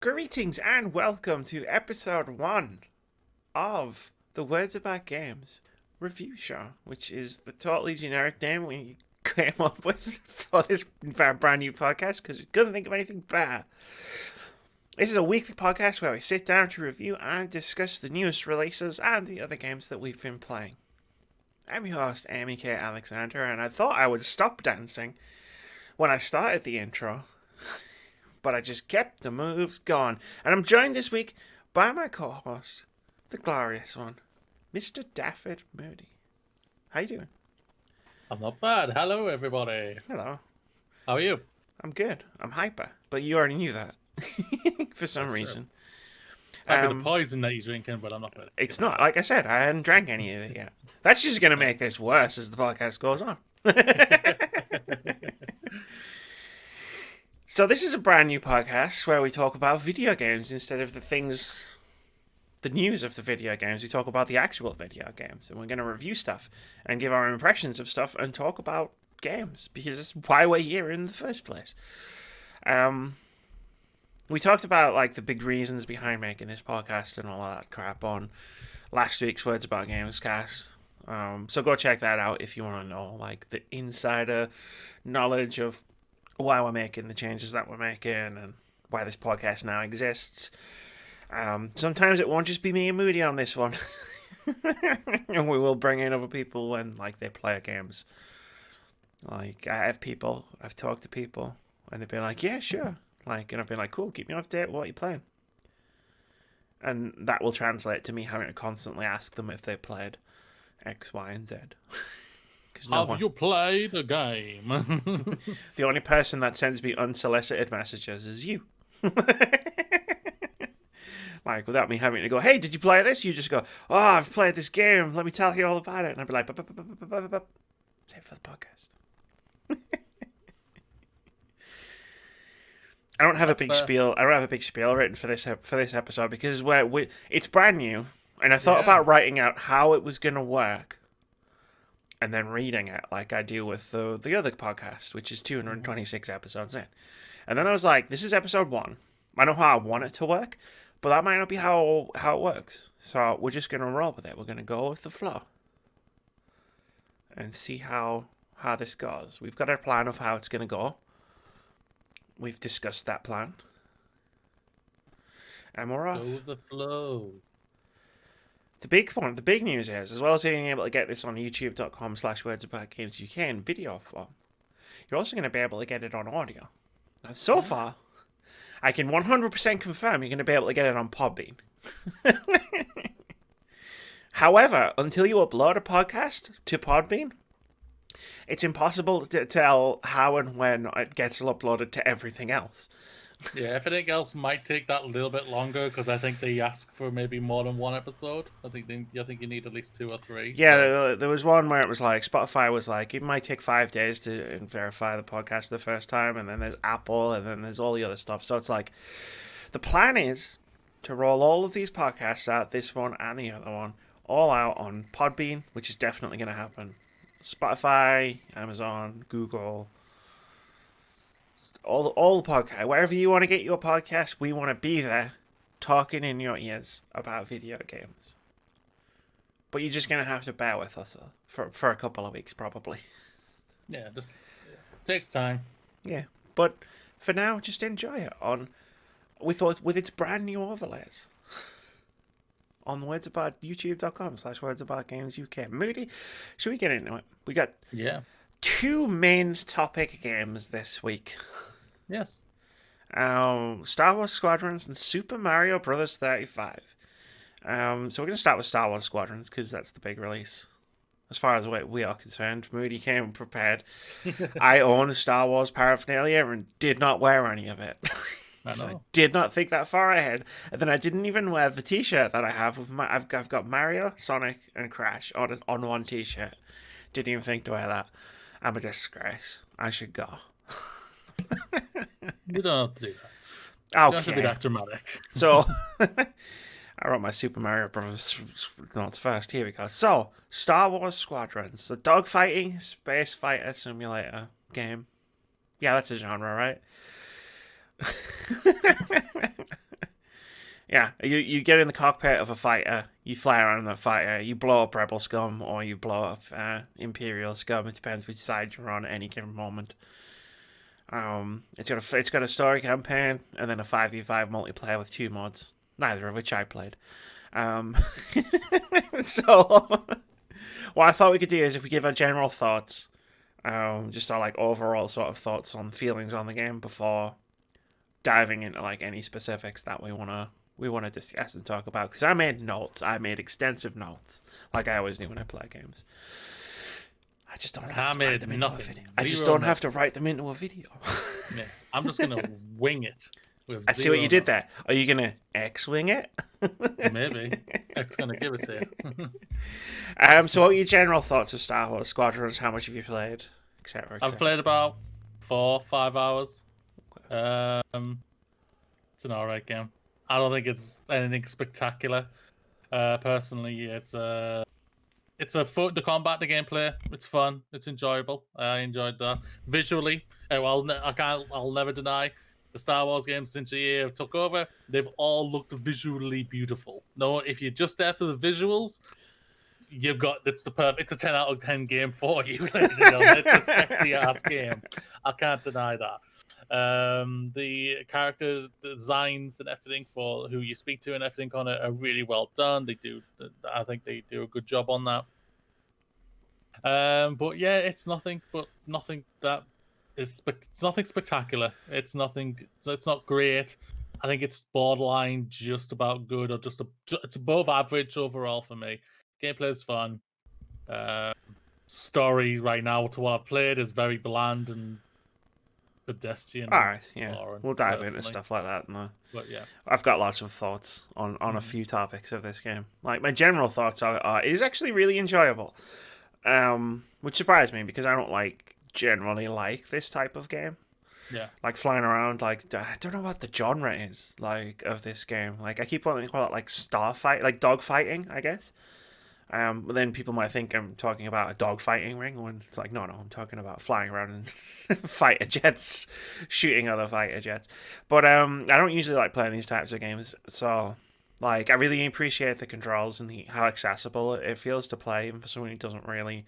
Greetings and welcome to episode 1 of the Words About Games review show, which is the totally generic name we came up with for this brand new podcast because we couldn't think of anything better. This is a weekly podcast where we sit down to review and discuss the newest releases and the other games that we've been playing. I'm your host, Amy K. Alexander, and I thought I would stop dancing when I started the intro, but I just kept the moves going. And I'm joined this week by my co-host, the glorious one, Mr. Daffod Moody. How you doing? I'm not bad. Hello, everybody. Hello. How are you? I'm good. I'm hyper, but you already knew that for some reason. Might be the poison that he's drinking, but I'm not going to. It's not. Like I said, I hadn't drank any of it yet. That's just going to make this worse as the podcast goes on. So this is a brand new podcast where we talk about video games instead of the news of the video games. We talk about the actual video games, and we're going to review stuff and give our impressions of stuff and talk about games because it's why we're here in the first place. We talked about like the big reasons behind making this podcast and all of that crap on last week's Words About Games cast. So go check that out if you want to know like the insider knowledge of why we're making the changes that we're making and why this podcast now exists. Sometimes it won't just be me and Moody on this one. And we will bring in other people when like they play games. Like I've talked to people and they've been like, yeah, sure. Like, and I've been like, cool, keep me updated, what are you playing? And that will translate to me having to constantly ask them if they played X, Y, and Z. Have you played a game? The only person that sends me unsolicited messages is you. Like, without me having to go, hey, did you play this? You just go, oh, I've played this game. Let me tell you all about it. And I'd be like, save it for the podcast. I don't have a big spiel. I don't have a big spiel written for this episode because it's brand new, and I thought about writing out how it was going to work, and then reading it like I do with the other podcast, which is 226 episodes in. And then I was like, this is episode 1. I know how I want it to work, but that might not be how it works. So we're just going to roll with it. We're going to go with the flow and see how this goes. We've got a plan of how it's going to go. We've discussed that plan. And we're off. Go with the flow. The big news is, as well as being able to get this on youtube.com/wordsaboutgamesuk in video form, you're also going to be able to get it on audio. Now, so far, I can 100% confirm you're going to be able to get it on Podbean. However, until you upload a podcast to Podbean, it's impossible to tell how and when it gets uploaded to everything else. Yeah, everything else might take that a little bit longer because I think they ask for maybe more than one episode. I think you need at least 2 or 3. Yeah, so. There was one where it was like Spotify was like it might take 5 days to verify the podcast the first time, and then there's Apple, and then there's all the other stuff. So it's like the plan is to roll all of these podcasts out, this one and the other one, all out on Podbean, which is definitely going to happen. Spotify, Amazon, Google, all the podcast, wherever you want to get your podcast, we want to be there, talking in your ears about video games. But you're just gonna have to bear with us for a couple of weeks, probably. Yeah, takes time. Yeah, but for now, just enjoy it with its brand new overlays. On youtube.com/wordsaboutgamesuk. Moody, should we get into it? We got 2 main topic games this week. Yes. Star Wars Squadrons and Super Mario Bros. 35. So we're going to start with Star Wars Squadrons because that's the big release. As far as we are concerned, Moody came prepared. I own Star Wars paraphernalia and did not wear any of it. So I did not think that far ahead, and then I didn't even wear the T-shirt that I have with I've got Mario, Sonic, and Crash on one T-shirt. Didn't even think to wear that. I'm a disgrace. I should go. You don't have to do that. Okay. You don't have to be that dramatic. So I wrote my Super Mario Bros. Notes first. Here we go. So Star Wars Squadrons, the dogfighting space fighter simulator game. Yeah, that's a genre, right? Yeah, you get in the cockpit of a fighter, you fly around the fighter, you blow up rebel scum or you blow up imperial scum. It depends which side you're on at any given moment. It's got a story campaign and then a 5v5 multiplayer with 2 mods, neither of which I played. Um, so what I thought we could do is if we give our general thoughts, just our like overall sort of thoughts on feelings on the game before diving into like any specifics that we want to discuss and talk about, because I made notes. I made extensive notes, like I always do when I play games. I just don't have to write them into a video. I just don't have to write them into a video. Yeah, I'm just gonna wing it. I see what you did there. Are you gonna X-wing it? Maybe X gonna give it to you. So what are your general thoughts of Star Wars Squadrons? How much have you played, etc.? I've played about 4-5 hours. It's an alright game. I don't think it's anything spectacular. Personally, it's a fun to combat the gameplay. It's fun. It's enjoyable. I enjoyed that visually. I'll never deny the Star Wars games since EA have took over. They've all looked visually beautiful. No, if you're just there for the visuals, it's a 10 out of 10 game for you. It's a sexy ass game. I can't deny that. The character designs and everything for who you speak to and everything on it are really well done. I think they do a good job on that. But yeah, it's nothing that it's nothing spectacular. It's not great. I think it's borderline just about good, or it's above average overall for me. Gameplay is fun. Story right now to what I've played is very bland and pedestrian. All right, yeah, we'll dive into stuff like that. But yeah, I've got lots of thoughts on a few topics of this game. Like my general thoughts are it is actually really enjoyable, which surprised me because I don't generally like this type of game. Yeah, like flying around. Like I don't know what the genre is of this game. Like I keep wanting to call it like starfight, like dog fighting, I guess. But then people might think I'm talking about a dog fighting ring when it's like, no, I'm talking about flying around in fighter jets, shooting other fighter jets. But I don't usually like playing these types of games, so I really appreciate the controls and how accessible it feels to play, even for someone who doesn't really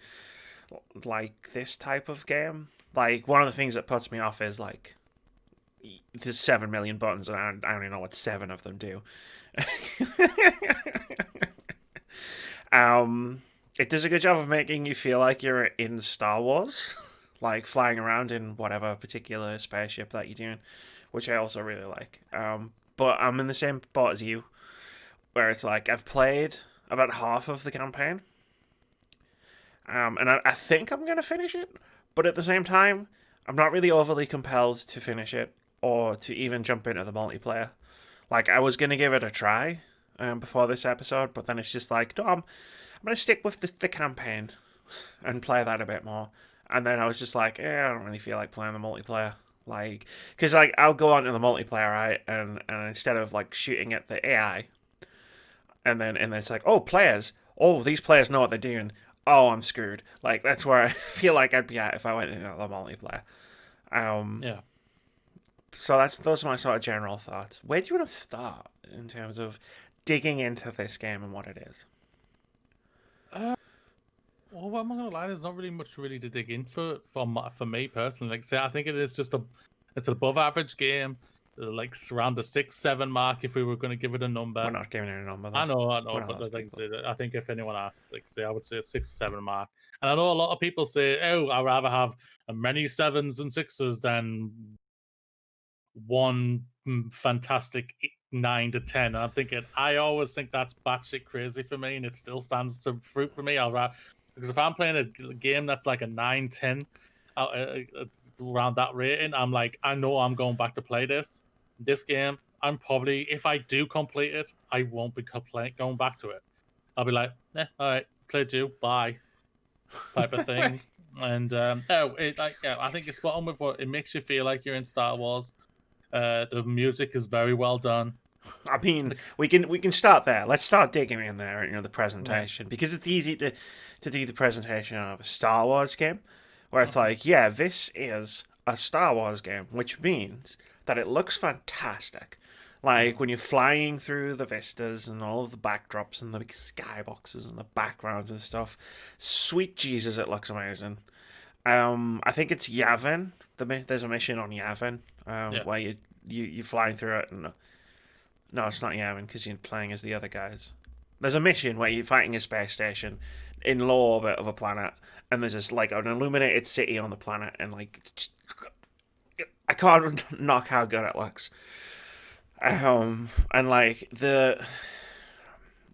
like this type of game. Like one of the things that puts me off is there's 7 million buttons and I only know what 7 of them do. It does a good job of making you feel like you're in Star Wars, like flying around in whatever particular spaceship that you're doing, which I also really like. But I'm in the same boat as you, where it's like I've played about half of the campaign, and I think I'm gonna finish it, but at the same time, I'm not really overly compelled to finish it or to even jump into the multiplayer. Like I was gonna give it a try. Before this episode, but then it's just like, no, I'm going to stick with the campaign and play that a bit more. And then I was just like, I don't really feel like playing the multiplayer. Because I'll go on to the multiplayer, right, and instead of shooting at the AI, and then it's like, these players know what they're doing. Oh, I'm screwed. That's where I feel like I'd be at if I went into the multiplayer. Yeah. So those are my sort of general thoughts. Where do you want to start in terms of digging into this game and what it is? Well, I'm not gonna lie, there's not really much to dig in for me personally. Like I say, I think it's an above average game, around the 6-7 mark if we were going to give it a number. We're not giving it a number though. I know, but I think if anyone asked, I would say a 6-7 mark. And I know a lot of people say, oh, I'd rather have many 7s and 6s than one fantastic 9 to 10. And I'm thinking, I always think that's batshit crazy for me, and it still stands to fruit for me. Because if I'm playing a game that's like a 9-10 around that rating, I'm like, I know I'm going back to play this game. I'm probably, if I do complete it, I won't be going back to it. I'll be like, all right, played you, bye, type of thing. And I think it's spot on with what it makes you feel like you're in Star Wars. The music is very well done. I mean, we can start there. Let's start digging in there, the presentation, because it's easy to do the presentation of a Star Wars game, where it's like, yeah, this is a Star Wars game, which means that it looks fantastic. Like when you're flying through the vistas and all of the backdrops and the big skyboxes and the backgrounds and stuff. Sweet Jesus, it looks amazing. I think it's Yavin. There's a mission on Yavin Yeah. where you're flying through it. And no, it's not Yavin because you're playing as the other guys. There's a mission where you're fighting a space station in low orbit of a planet, and there's this like an illuminated city on the planet, and like I can't knock how good it looks. And like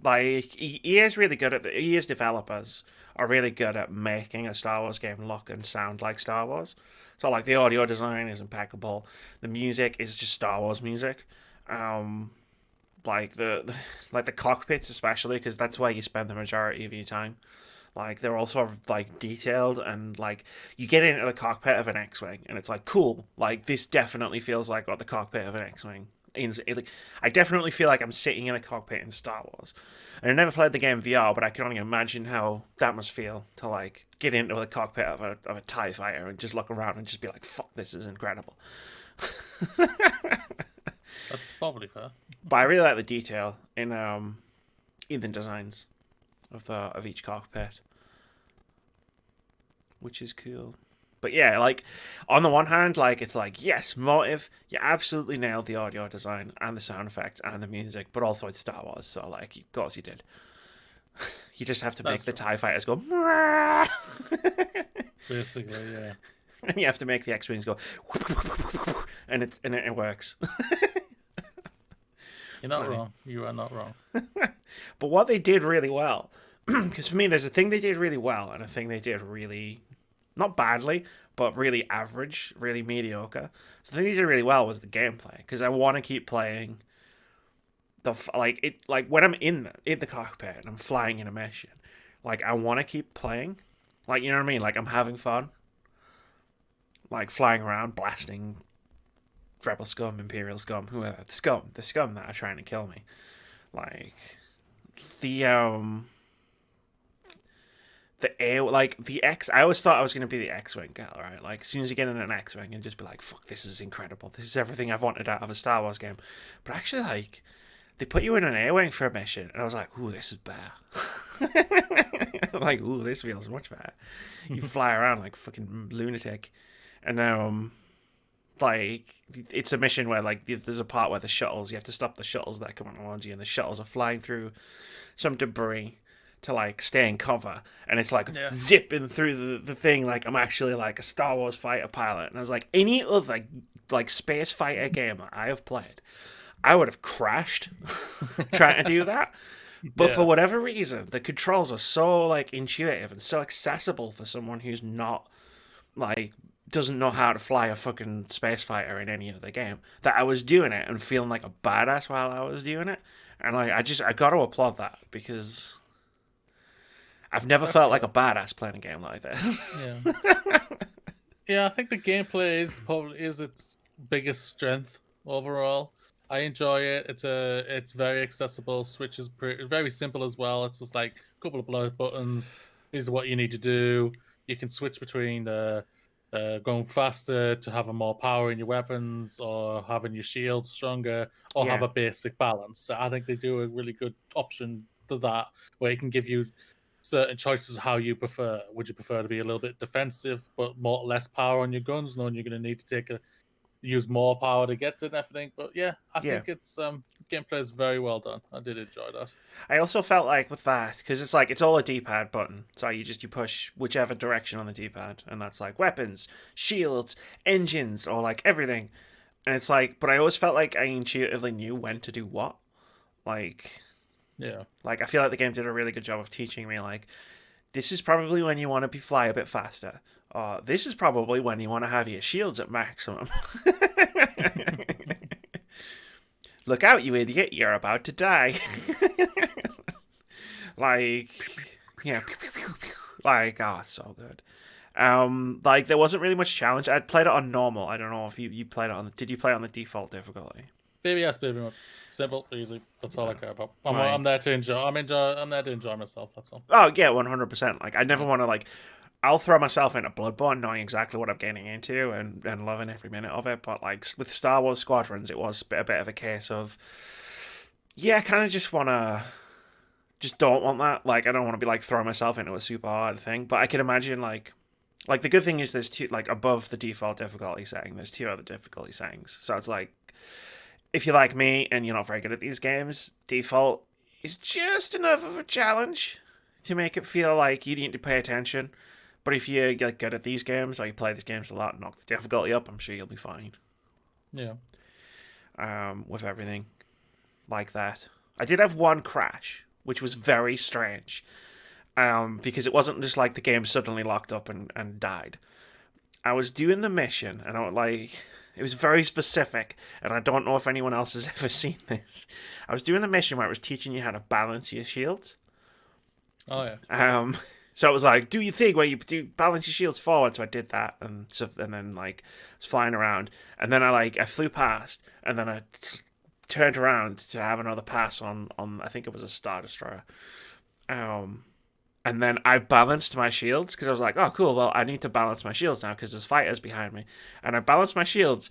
EA is really good at EA's developers are really good at making a Star Wars game look and sound like Star Wars. So like the audio design is impeccable. The music is just Star Wars music. Um, like the cockpits especially because that's where you spend the majority of your time. Like they're all sort of like detailed and like you get into the cockpit of an X-wing and it's like cool. Like this definitely feels like what the cockpit of an X-wing. I definitely feel like I'm sitting in a cockpit in Star Wars. And I never played the game VR, but I can only imagine how that must feel to like get into the cockpit of a TIE fighter and just look around and just be like, "Fuck, this is incredible." That's probably fair. But I really like the detail in the designs of each cockpit, which is cool. But yeah, like on the one hand, like it's like yes, motive, you absolutely nailed the audio design and the sound effects and the music, but also it's Star Wars, so like of course you did. You just have to make the TIE fighters go basically, yeah. and you have to make the X-wings go and it works. You're not wrong. You are not wrong. But what they did really well, because for me, there's a thing they did really well and a thing they did really not badly, but really average, really mediocre. So the thing they did really well was the gameplay, because I want to keep playing like when I'm in the cockpit and I'm flying in a mission, like I want to keep playing, like you know what I mean, like I'm having fun, like flying around blasting rebel scum, imperial scum, whoever, the scum that are trying to kill me, like the the air, like the X. I always thought I was going to be the X-wing girl, right? Like as soon as you get in an X-wing, and just be like, "Fuck, this is incredible. This is everything I've wanted out of a Star Wars game." But actually, like they put you in an air-wing for a mission, and I was like, "Ooh, this is better." Like, "Ooh, this feels much better." You fly around like a fucking lunatic, and like it's a mission where like there's a part where the shuttles, you have to stop the shuttles that are coming towards you, and the shuttles are flying through some debris to like stay in cover, and it's like zipping through the thing like I'm actually like a Star Wars fighter pilot. And I was like, any other like space fighter game I have played, I would have crashed trying to do that. But for whatever reason, the controls are so like intuitive and so accessible for someone who's not like doesn't know how to fly a fucking space fighter in any other game, that I was doing it and feeling like a badass while I was doing it. And like I got to applaud that, because I've never felt like a badass playing a game like that. Yeah. Yeah, I think the gameplay is its biggest strength overall. I enjoy it. It's very accessible. Switch is very simple as well. It's just like a couple of buttons. These are what you need to do. You can switch between going faster to having more power in your weapons, or having your shields stronger, or have a basic balance. So I think they do a really good option to that, where it can give you certain choices of how you prefer. Would you prefer to be a little bit defensive but less power on your guns, knowing you're going to need to use more power to get to everything? But yeah, I think it's gameplay is very well done. I did enjoy that. I also felt like with that, because it's like it's all a D-pad button, so you push whichever direction on the D-pad, and that's like weapons, shields, engines, or like everything. And it's like, but I always felt like I intuitively knew when to do what. Like, yeah, like I feel like the game did a really good job of teaching me like, this is probably when you want to fly a bit faster. This is probably when you want to have your shields at maximum. Look out, you idiot! You're about to die. Like, yeah, like it's so good. Like there wasn't really much challenge. I played it on normal. I don't know if you played it on. Did you play it on the default difficulty? baby yes, baby no. Simple, easy. That's all I care about. I'm there to enjoy. I'm there to enjoy myself. That's all. Oh yeah, 100%. Like I never want to like I'll throw myself into Bloodborne knowing exactly what I'm getting into and loving every minute of it. But like with Star Wars Squadrons, it was a bit of a case of, yeah, I kind of just don't want that. Like I don't want to be like throwing myself into a super hard thing. But I can imagine like the good thing is there's two, like above the default difficulty setting, there's two other difficulty settings. So it's like if you're like me and you're not very good at these games, default is just enough of a challenge to make it feel like you need to pay attention. But if you get good at these games, or you play these games a lot and knock the difficulty up, I'm sure you'll be fine. Yeah. With everything like that. I did have one crash, which was very strange. Because it wasn't just like the game suddenly locked up and died. I was doing the mission, and it was very specific, and I don't know if anyone else has ever seen this. I was doing the mission where it was teaching you how to balance your shields. Oh yeah. So it was like, do your thing where you do balance your shields forward. So I did that, and then like I was flying around, and then I flew past, and then I turned around to have another pass on I think it was a Star Destroyer. And then I balanced my shields because I was like, oh cool, well I need to balance my shields now because there's fighters behind me, and I balanced my shields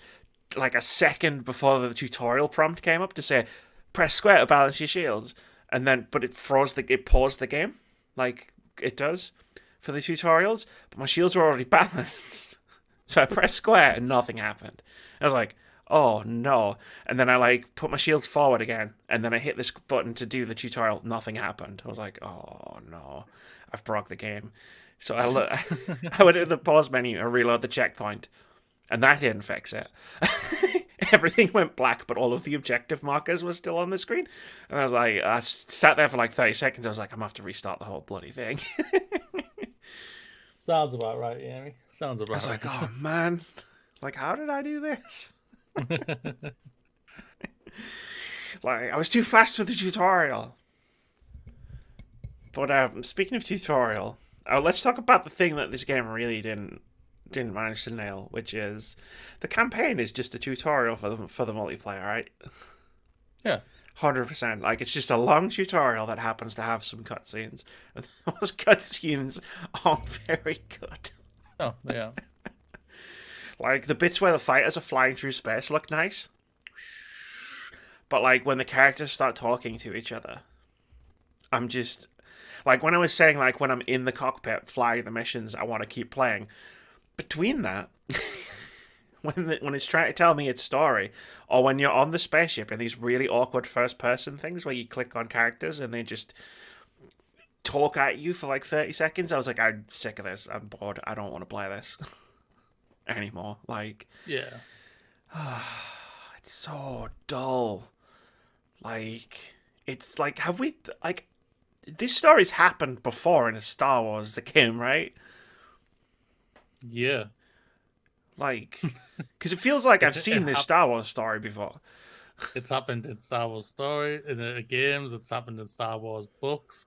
like a second before the tutorial prompt came up to say press square to balance your shields, and then but it paused the game like it does for the tutorials, but my shields were already balanced. So I pressed square and nothing happened. I was like, oh no. And then I put my shields forward again, and then I hit this button to do the tutorial, nothing happened. I was like, oh no, I've broke the game. So I went to the pause menu and reload the checkpoint, and that didn't fix it. Everything went black, but all of the objective markers were still on the screen. And I sat there for like 30 seconds. I was like, I'm going to have to restart the whole bloody thing. Sounds about right, Amy. Sounds about right. I was like, oh man, like, how did I do this? Like, I was too fast for the tutorial. But speaking of tutorial, let's talk about the thing that this game really didn't manage to nail, which is the campaign is just a tutorial for the multiplayer, right? Yeah. 100%. Like, it's just a long tutorial that happens to have some cutscenes. And those cutscenes aren't very good. Oh, yeah. Like, the bits where the fighters are flying through space look nice. But, like, when the characters start talking to each other, I'm just... Like, when I was saying, like, when I'm in the cockpit flying the missions, I want to keep playing. Between that... when it's trying to tell me its story, or when you're on the spaceship and these really awkward first-person things where you click on characters and they just talk at you for like 30 seconds, I was like, I'm sick of this. I'm bored. I don't want to play this anymore. Like, yeah, it's so dull. Like, it's like, have we like this story's happened before in a Star Wars game, right? Yeah. Like, because it feels like I've seen this Star Wars story before. It's happened in Star Wars story, in the games. It's happened in Star Wars books.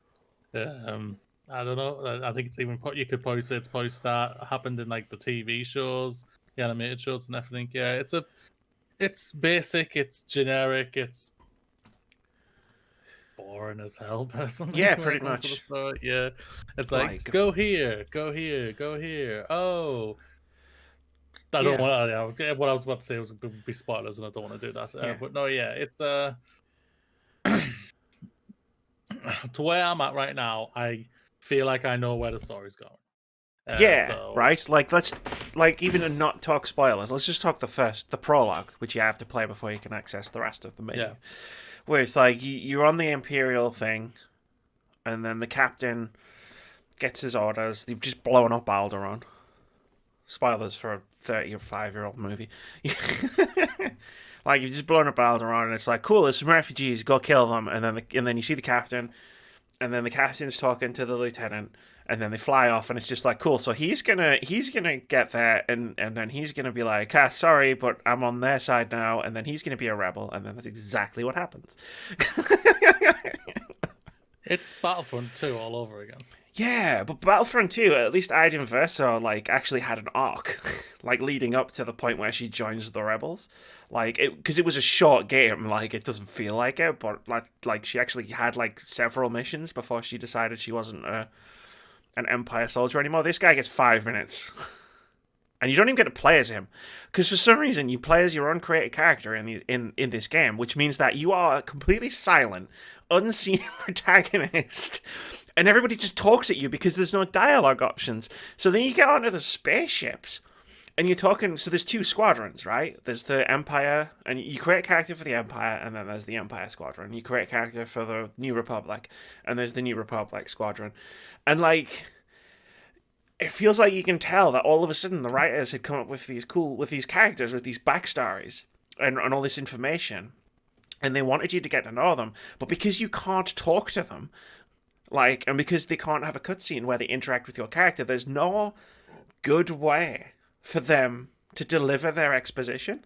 I don't know. I think it's even you could probably say it's probably happened in like the TV shows, the animated shows, and everything. Yeah, it's basic. It's generic. It's boring as hell, personally. Yeah, pretty much. Yeah, it's like go here, go here, go here. Oh. I don't want to. What I was about to say was going to be spoilers, and I don't want to do that. But no, yeah, it's to where I'm at right now. I feel like I know where the story's going. Right. Like let's even not talk spoilers. Let's just talk the prologue, which you have to play before you can access the rest of the menu. Yeah. Where it's like you're on the Imperial thing, and then the captain gets his orders. They've just blown up Alderaan. Spoilers for a 35-year-old movie. Like, you've just blown up Alderaan, and it's like, cool, there's some refugees, go kill them. And then you see the captain, and then the captain's talking to the lieutenant, and then they fly off, and it's just like, cool. So he's gonna get there, and then he's gonna be like, sorry, but I'm on their side now, and then he's gonna be a rebel, and then that's exactly what happens. It's Battlefront 2 all over again. Yeah, but Battlefront 2, at least Iden Verso, actually had an arc, leading up to the point where she joins the rebels. Because it was a short game, it doesn't feel like it, but, she actually had, several missions before she decided she wasn't a an Empire soldier anymore. This guy gets 5 minutes. And you don't even get to play as him, because for some reason you play as your own created character in this game, which means that you are a completely silent, unseen protagonist, and everybody just talks at you because there's no dialogue options. So then you get onto the spaceships, and you're talking. So there's 2 squadrons, right? There's the Empire, and you create a character for the Empire, and then there's the Empire Squadron. You create a character for the New Republic, and there's the New Republic Squadron, and like. It feels like you can tell that all of a sudden the writers had come up with these characters, with these backstories and all this information, and they wanted you to get to know them. But because you can't talk to them, and because they can't have a cutscene where they interact with your character, there's no good way for them to deliver their exposition.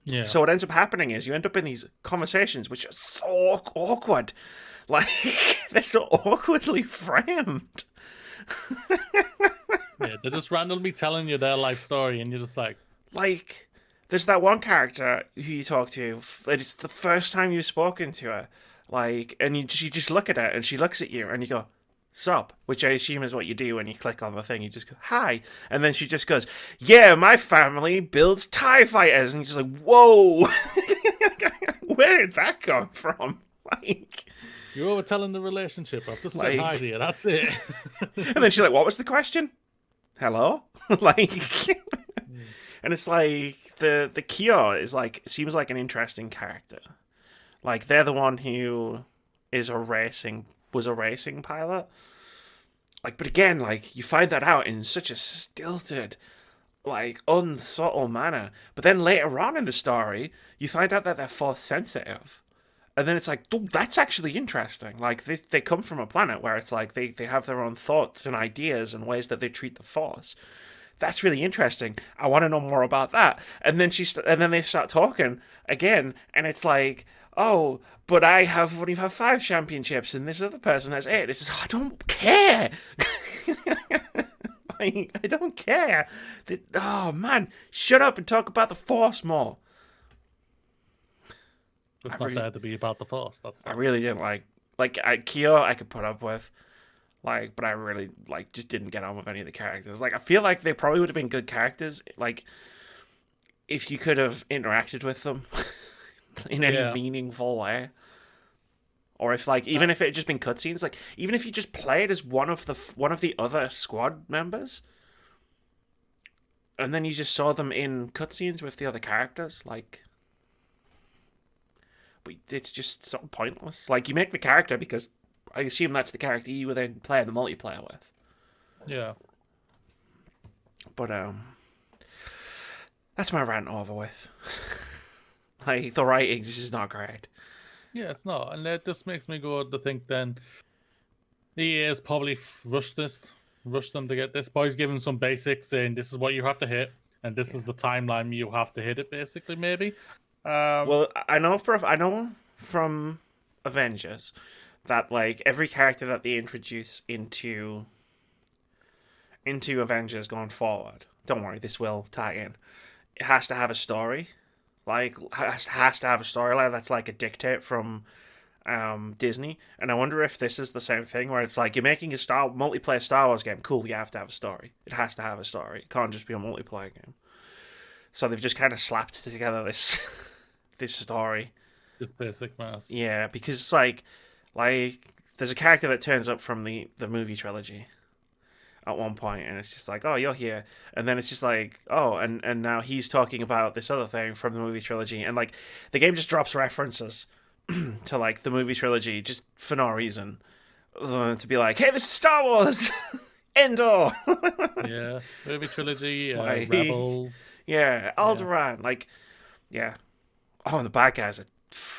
Yeah. So what ends up happening is you end up in these conversations which are so awkward, like they're so awkwardly framed. Yeah, they're just randomly telling you their life story, and you're just like, there's that one character who you talk to, and it's the first time you've spoken to her, and you just look at her, and she looks at you, and you go, sup, which I assume is what you do when you click on the thing. You just go, hi, and then she just goes, yeah, my family builds TIE fighters, and you're just like, whoa, where did that come from? You're overtelling the relationship. I've just said hi to you. That's it. And then she's like, what was the question? Hello? And it's like, the Kyo is seems like an interesting character. Like, they're the one who was a racing pilot. But again, you find that out in such a stilted, unsubtle manner. But then later on in the story, you find out that they're force sensitive. And then it's like, oh, that's actually interesting. They come from a planet where it's like they have their own thoughts and ideas and ways that they treat the Force. That's really interesting. I want to know more about that. And then and then they start talking again, and it's like, oh, but I have only have 5 championships, and this other person has 8. It's just, I don't care. I don't care. Oh man, shut up and talk about the Force more. It's not there to be about the Force. I really didn't Kyo I could put up with, but I really just didn't get on with any of the characters. I feel like they probably would have been good characters, if you could have interacted with them in any meaningful way, or if even if it had just been cutscenes, even if you just played as one of the other squad members, and then you just saw them in cutscenes with the other characters, But it's just so pointless. You make the character because I assume that's the character you would then play the multiplayer with. Yeah. But that's my rant over with. The writing is just not great. Yeah, it's not, and that just makes me go to think then EA has probably rushed them to get this. Boys giving some basics, saying this is what you have to hit, and this is the timeline you have to hit it. Basically, maybe. Well, I know from Avengers that every character that they introduce into Avengers going forward, don't worry, this will tie in. It has to have a story, has to have a storyline that's a dictate from Disney. And I wonder if this is the same thing where it's you're making a multiplayer Star Wars game. Cool, you have to have a story. It has to have a story. It can't just be a multiplayer game. So they've just kind of slapped together this story. Just basic mass. Yeah, because there's a character that turns up from the movie trilogy at one point, and it's just oh, you're here, and then it's just oh, and now he's talking about this other thing from the movie trilogy, and the game just drops references to the movie trilogy just for no reason, other than to be hey, this is Star Wars. Endor. Yeah, movie trilogy, Rebels. Yeah, Alderaan. Yeah. Oh, and the bad guys are.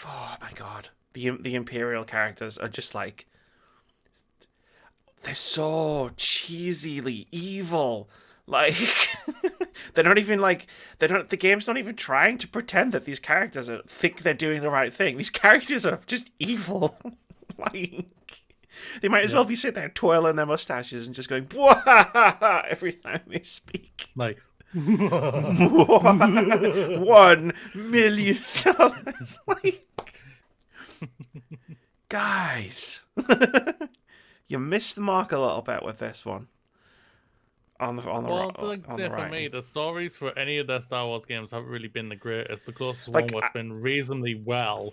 Oh my god, the Imperial characters are just they're so cheesily evil. They're not even the game's not even trying to pretend that these characters think they're doing the right thing. These characters are just evil. They might as well be sitting there twirling their mustaches and just going every time they speak. $1 million. Guys, you missed the mark a little bit with this one. On the Well, the thing to on say the for me, writing. the stories for any of the Star Wars games haven't really been the greatest. The closest one Like, what's been reasonably well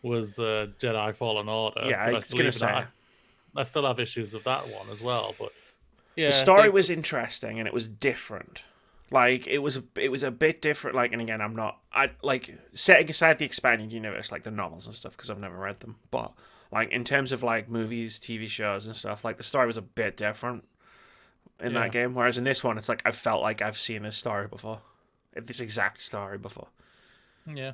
was Jedi Fallen Order, yeah, I but I was still gonna even say I still have issues with that one as well. But the yeah, story they was just interesting and it was different. Like it was a bit different. Like, and again, I like setting aside the expanded universe, like the novels and stuff, because I've never read them. But like in terms of like movies, TV shows, and stuff, like the story was a bit different in that yeah. game. Whereas in this one, it's like I felt like I've seen this story before, this exact story before. Yeah.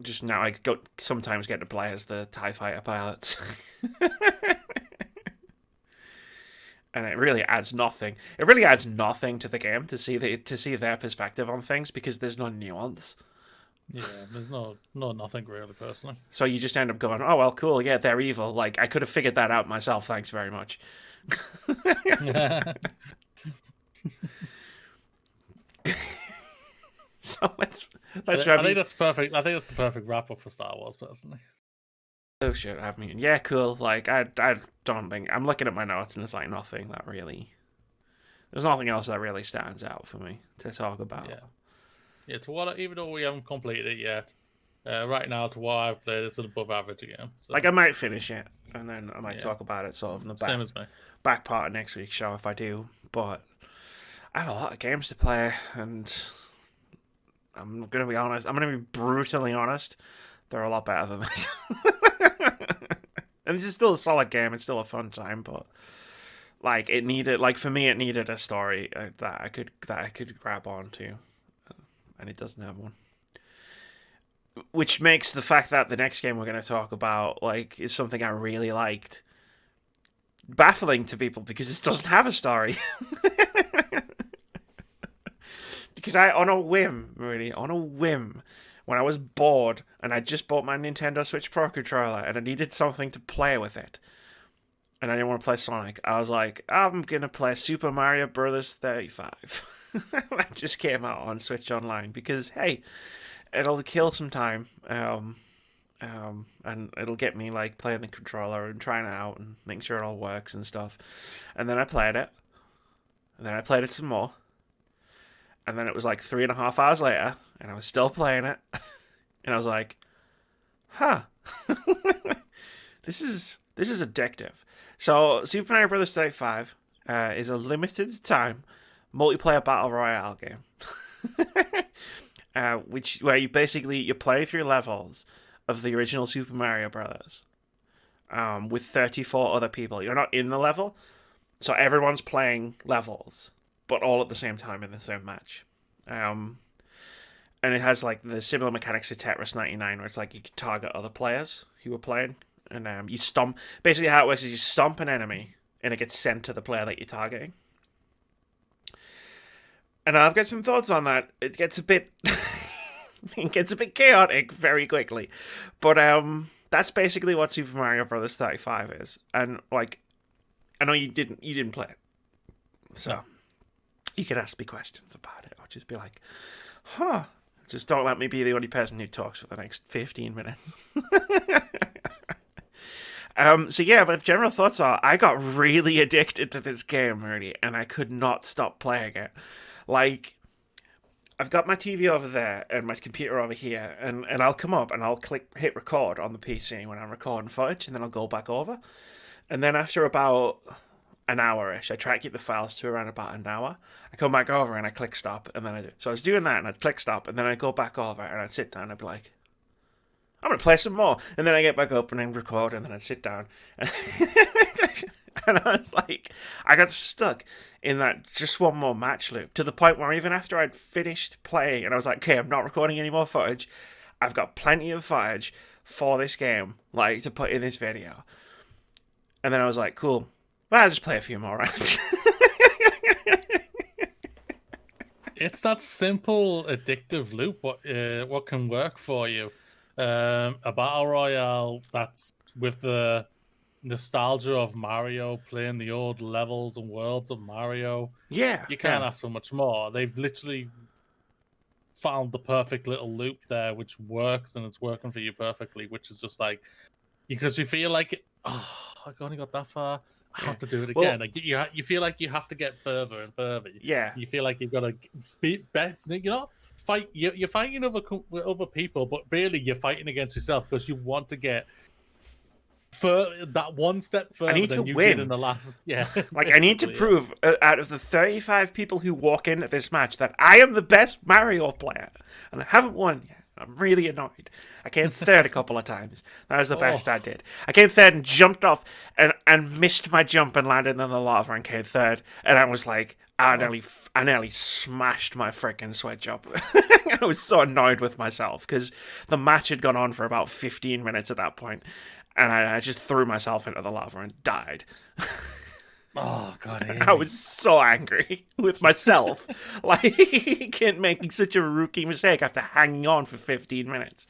Just now, I go sometimes get to play as the Tie Fighter pilots. And it really adds nothing. It really adds nothing to the game to see their perspective on things because there's no nuance. Yeah, there's nothing really personally. So you just end up going, "Oh well, cool. Yeah, they're evil. Like I could have figured that out myself. Thanks very much." So let's I think review. that's perfect. I think that's the perfect wrap up for Star Wars, personally. Oh shit, I haven't even. Yeah, cool. Like I don't think I'm looking at my notes and it's like nothing that really. There's nothing else that really stands out for me to talk about. Yeah, yeah. To what, even though we haven't completed it yet, right now to what I've played, it's an above average game. Like So I might finish it and then I might yeah, talk about it sort of in the same as me. back part of next week's show if I do. But I have a lot of games to play, and I'm gonna be honest. I'm gonna be brutally honest. They're a lot better than this. And this is still a solid game. It's still a fun time, but like it needed, like for me, it needed a story that I could grab onto, and it doesn't have one. Which makes the fact that the next game we're going to talk about like is something I really liked baffling to people because it doesn't have a story. Because I, on a whim, really, on a whim, when I was bored and I just bought my Nintendo Switch Pro controller and I needed something to play with it, and I didn't want to play Sonic, I was like, I'm gonna play Super Mario Brothers 35. That just came out on Switch Online because hey, it'll kill some time, and it'll get me like playing the controller and trying it out and making sure it all works and stuff. And then I played it, and then I played it some more, and then it was like 3.5 hours later, and I was still playing it, and I was like, "Huh, this is addictive." So, Super Mario Bros. 35 is a limited time multiplayer battle royale game, which where you play through levels of the original Super Mario Brothers, with 34 other people. You're not in the level, so everyone's playing levels, but all at the same time in the same match. And it has like the similar mechanics to Tetris 99, where it's like you can target other players who are playing, and you stomp. Basically, how it works is you stomp an enemy, and it gets sent to the player that you're targeting. And I've got some thoughts on that. It gets a bit, it gets a bit chaotic very quickly, but that's basically what Super Mario Brothers 35 is. And like, I know you didn't play it, so No. you can ask me questions about it, or just be like, huh. Just don't let me be the only person who talks for the next 15 minutes. So yeah, my general thoughts are I got really addicted to this game, really, and I could not stop playing it. Like, I've got my TV over there and my computer over here, and I'll come up and I'll hit record on the PC when I'm recording footage, and then I'll go back over. And then after about an hour-ish, I try to keep the files to around about an hour. I come back over and I click stop, and then I do. So I was doing that, and I'd click stop, and then I'd go back over, and I'd sit down, and I'd be like, I'm gonna play some more. And then I get back up and then record, and then I'd sit down. And I was like, I got stuck in that just one more match loop to the point where even after I'd finished playing, and I was like, okay, I'm not recording any more footage. I've got plenty of footage for this game, like to put in this video. And then I was like, cool. Well, I'll just play a few more rounds. It's that simple addictive loop. What can work for you? A battle royale that's with the nostalgia of Mario, playing the old levels and worlds of Mario. Yeah, You can't yeah. ask for much more. They've literally found the perfect little loop there, which works, and it's working for you perfectly. Which is just like, because you feel like, oh, I only got that far. I have to do it Well, again. Like you feel like you have to get further and further. yeah. You feel like you've got to beat. You're not fight. You're fighting with other people, but really you're fighting against yourself because you want to get that one step I further need to than you did in win. the last. Yeah, Like, I need to basically, yeah. prove out of the 35 people who walk into this match that I am the best Mario player, and I haven't won yet. I'm really annoyed. I came third a couple of times. That was the best Oh. I did. I came third and jumped off and missed my jump and landed in the lava and came third. And I was like, I nearly smashed my freaking sweat job. I was so annoyed with myself because the match had gone on for about 15 minutes at that point, and I just threw myself into the lava and died. Oh God, I was so angry with myself, like making such a rookie mistake after hanging on for 15 minutes.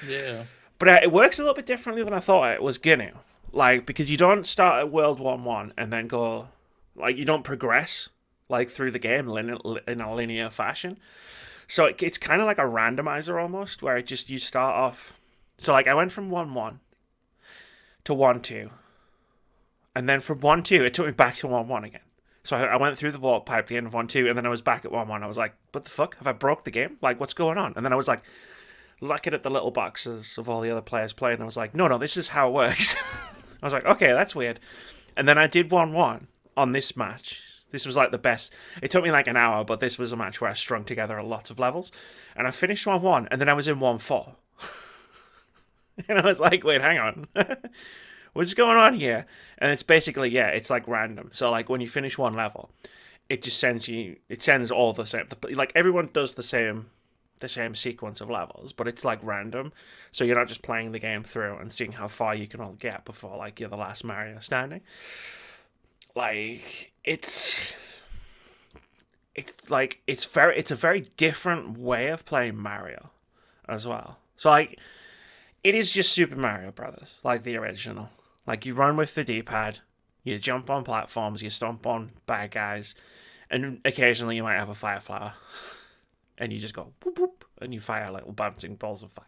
Yeah. But it works a little bit differently than I thought it was gonna. Like, because you don't start at World 1-1 and then go, like, you don't progress like through the game in a linear fashion. So it's kind of like a randomizer almost, where you start off. So like I went from 1-1 to 1-2. And then from 1-2, it took me back to 1-1 again. So I went through the warp pipe at the end of 1-2, and then I was back at 1-1. I was like, what the fuck? Have I broke the game? Like, what's going on? And then I was like, looking at the little boxes of all the other players playing, and I was like, no, this is how it works. I was like, okay, that's weird. And then I did 1-1 on this match. This was like the best. It took me like an hour, but this was a match where I strung together a lot of levels. And I finished 1-1, and then I was in 1-4. And I was like, wait, hang on. What's going on here? And it's basically, it's like random. So like when you finish one level, it just sends all the same, like everyone does the same sequence of levels, but it's like random. So you're not just playing the game through and seeing how far you can all get before like you're the last Mario standing. Like it's a very different way of playing Mario as well. So like it is just Super Mario Brothers, like the original. Like, you run with the D-pad, you jump on platforms, you stomp on bad guys, and occasionally you might have a fire flower. And you just go, boop, boop, and you fire little bouncing balls of fire.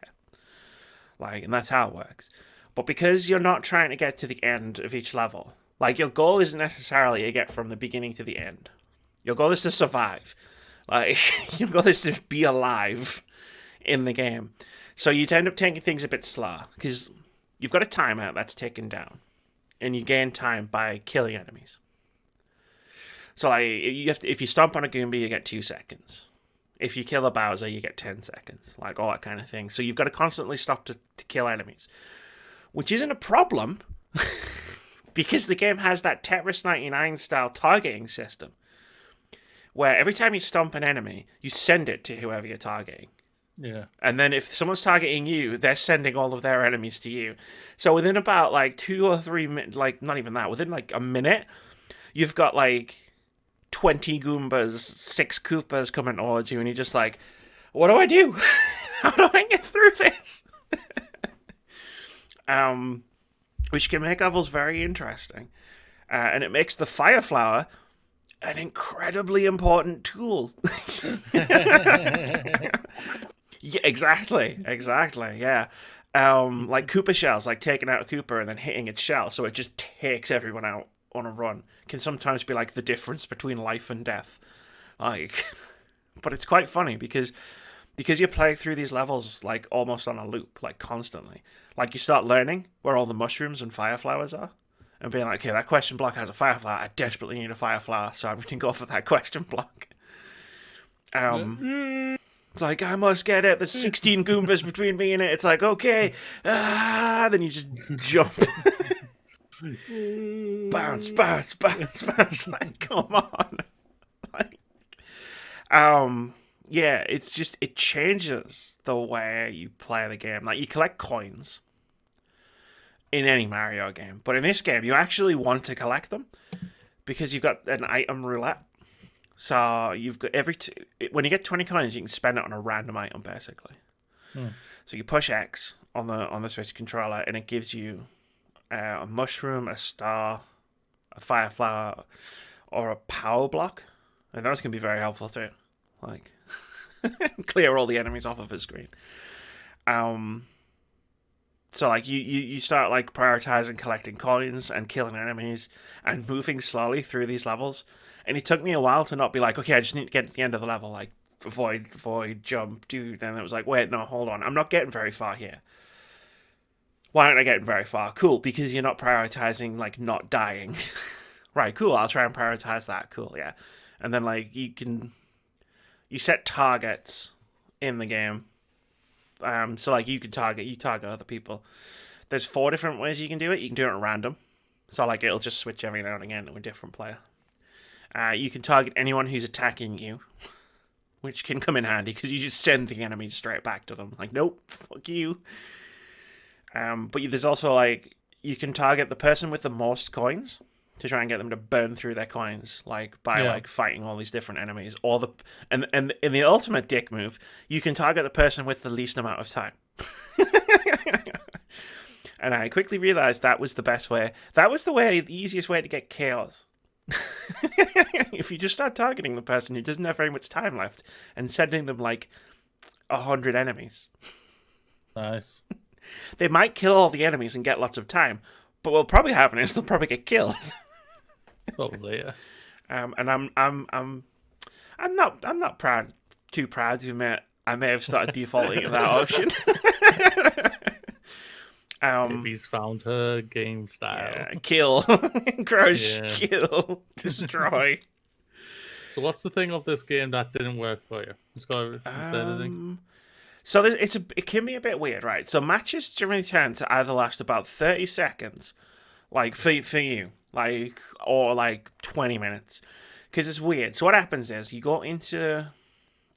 Like, and that's how it works. But because you're not trying to get to the end of each level, like, your goal isn't necessarily to get from the beginning to the end. Your goal is to survive. Like, your goal is to be alive in the game. So you'd end up taking things a bit slower, because you've got a timeout that's taken down, and you gain time by killing enemies. So like, if you stomp on a Goomba, you get 2 seconds. If you kill a Bowser, you get 10 seconds. Like, all that kind of thing. So you've got to constantly stop to kill enemies. Which isn't a problem, because the game has that Tetris 99 style targeting system, where every time you stomp an enemy, you send it to whoever you're targeting. Yeah. And then if someone's targeting you, they're sending all of their enemies to you. So within about like 2 or 3 minutes, like not even that, within like a minute, you've got like 20 Goombas, 6 Koopas coming towards you, and you're just like, what do I do? How do I get through this? Which can make levels very interesting. And it makes the Fire Flower an incredibly important tool. Yeah, exactly, yeah. Like Koopa shells, like taking out a Koopa and then hitting its shell, so it just takes everyone out on a run, can sometimes be like the difference between life and death. Like, but it's quite funny because you play through these levels like almost on a loop, like constantly. Like you start learning where all the mushrooms and fire flowers are, and being like, okay, that question block has a fire flower. I desperately need a fire flower, so I'm going to go for that question block. It's like, I must get it. There's 16 Goombas between me and it. It's like, okay. Then you just jump. bounce. Like, come on. Like, yeah, it's just, it changes the way you play the game. Like, you collect coins in any Mario game. But in this game, you actually want to collect them because you've got an item roulette. So you've got when you get 20 coins, you can spend it on a random item, basically. So you push X on the Switch controller, and it gives you a mushroom, a star, a fire flower, or a power block, and those can be very helpful too. Like clear all the enemies off of his screen. So like you start like prioritizing collecting coins and killing enemies and moving slowly through these levels. And it took me a while to not be like, okay, I just need to get to the end of the level, like avoid, jump, dude. And it was like, wait, no, hold on, I'm not getting very far here. Why aren't I getting very far? Cool, because you're not prioritizing like not dying. Right, cool. I'll try and prioritize that. Cool, yeah. And then like you set targets in the game. So like you target other people. There's 4 different ways you can do it. You can do it at random. So like it'll just switch every now and again to a different player. You can target anyone who's attacking you, which can come in handy because you just send the enemy straight back to them. Like, nope, fuck you. But there's also like you can target the person with the most coins to try and get them to burn through their coins, like by like fighting all these different enemies. And in the ultimate dick move, you can target the person with the least amount of time. And I quickly realized that was the best way. That was the easiest way to get chaos. If you just start targeting the person who doesn't have very much time left and sending them like 100 enemies. Nice. They might kill all the enemies and get lots of time, but what'll probably happen is they'll probably get killed. Probably, yeah. And I'm not too proud to admit I may have started defaulting to that option. Maybe he's found her game style. Yeah, kill, crush, kill, destroy. So what's the thing of this game that didn't work for you? Let's go editing. So it can be a bit weird, right? So matches generally tend to either last about 30 seconds, like for you, like or like 20 minutes, because it's weird. So what happens is you go into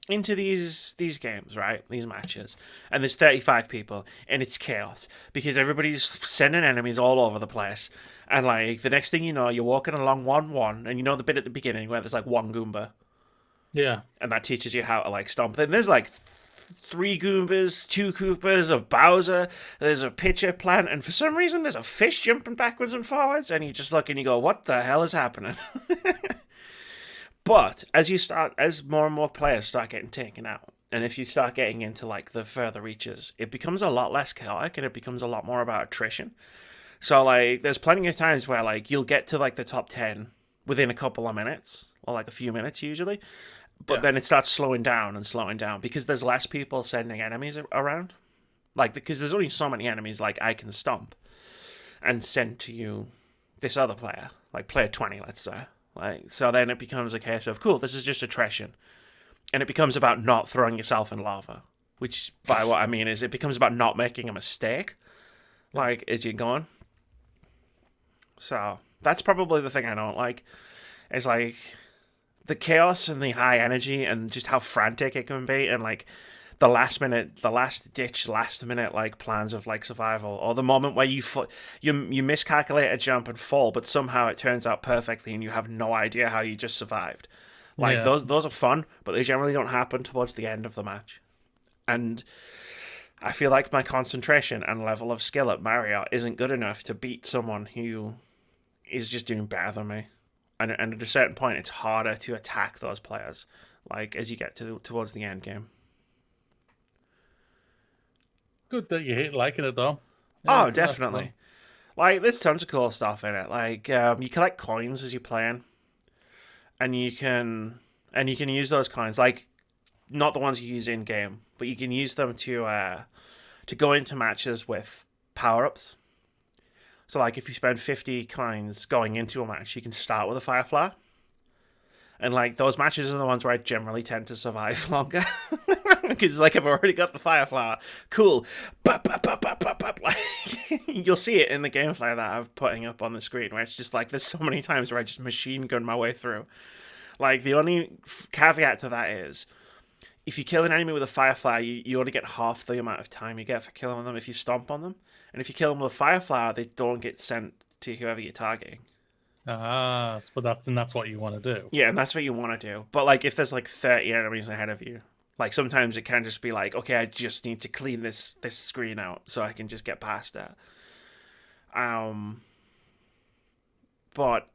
these games, right? These matches, and there's 35 people, and it's chaos because everybody's sending enemies all over the place, and like the next thing you know, you're walking along 1-1, and you know the bit at the beginning where there's like one Goomba, yeah, and that teaches you how to like stomp. Then there's like 3 Goombas, 2 Koopas, a Bowser, there's a pitcher plant, and for some reason there's a fish jumping backwards and forwards, and you just look and you go, what the hell is happening? But as more and more players start getting taken out, and if you start getting into like the further reaches, it becomes a lot less chaotic and it becomes a lot more about attrition. So like there's plenty of times where like you'll get to like the top 10 within a couple of minutes, or like a few minutes usually. But then it starts slowing down because there's less people sending enemies around. Like, because there's only so many enemies like I can stomp and send to you this other player, like player 20, let's say. Like, so then it becomes a case of, cool, this is just attrition. And it becomes about not throwing yourself in lava. Which, by what I mean, is it becomes about not making a mistake. Like, as you're going. So, that's probably the thing I don't like. It's like the chaos and the high energy and just how frantic it can be, and like the last minute like plans of like survival, or the moment where you miscalculate a jump and fall, but somehow it turns out perfectly and you have no idea how you just survived. Like those are fun, but they generally don't happen towards the end of the match. And I feel like my concentration and level of skill at Mario isn't good enough to beat someone who is just doing better than me. And at a certain point, it's harder to attack those players, like as you get towards the end game. Good that you liking it though. Yeah, oh, definitely. Like there's tons of cool stuff in it. Like you collect coins as you're playing, and you can use those coins, like not the ones you use in game, but you can use them to go into matches with power-ups. So, like, if you spend 50 coins going into a match, you can start with a Firefly. And, like, those matches are the ones where I generally tend to survive longer. Because, like, I've already got the Firefly. Cool. Like, you'll see it in the gameplay that I'm putting up on the screen, where it's just, like, there's so many times where I just machine gun my way through. Like, the only caveat to that is, if you kill an enemy with a Firefly, you only get half the amount of time you get for killing them if you stomp on them. And if you kill them with a Firefly, they don't get sent to whoever you're targeting. But that's what you want to do. Yeah, and that's what you want to do. But like, if there's like 30 enemies ahead of you, like sometimes it can just be like, okay, I just need to clean this screen out so I can just get past it. But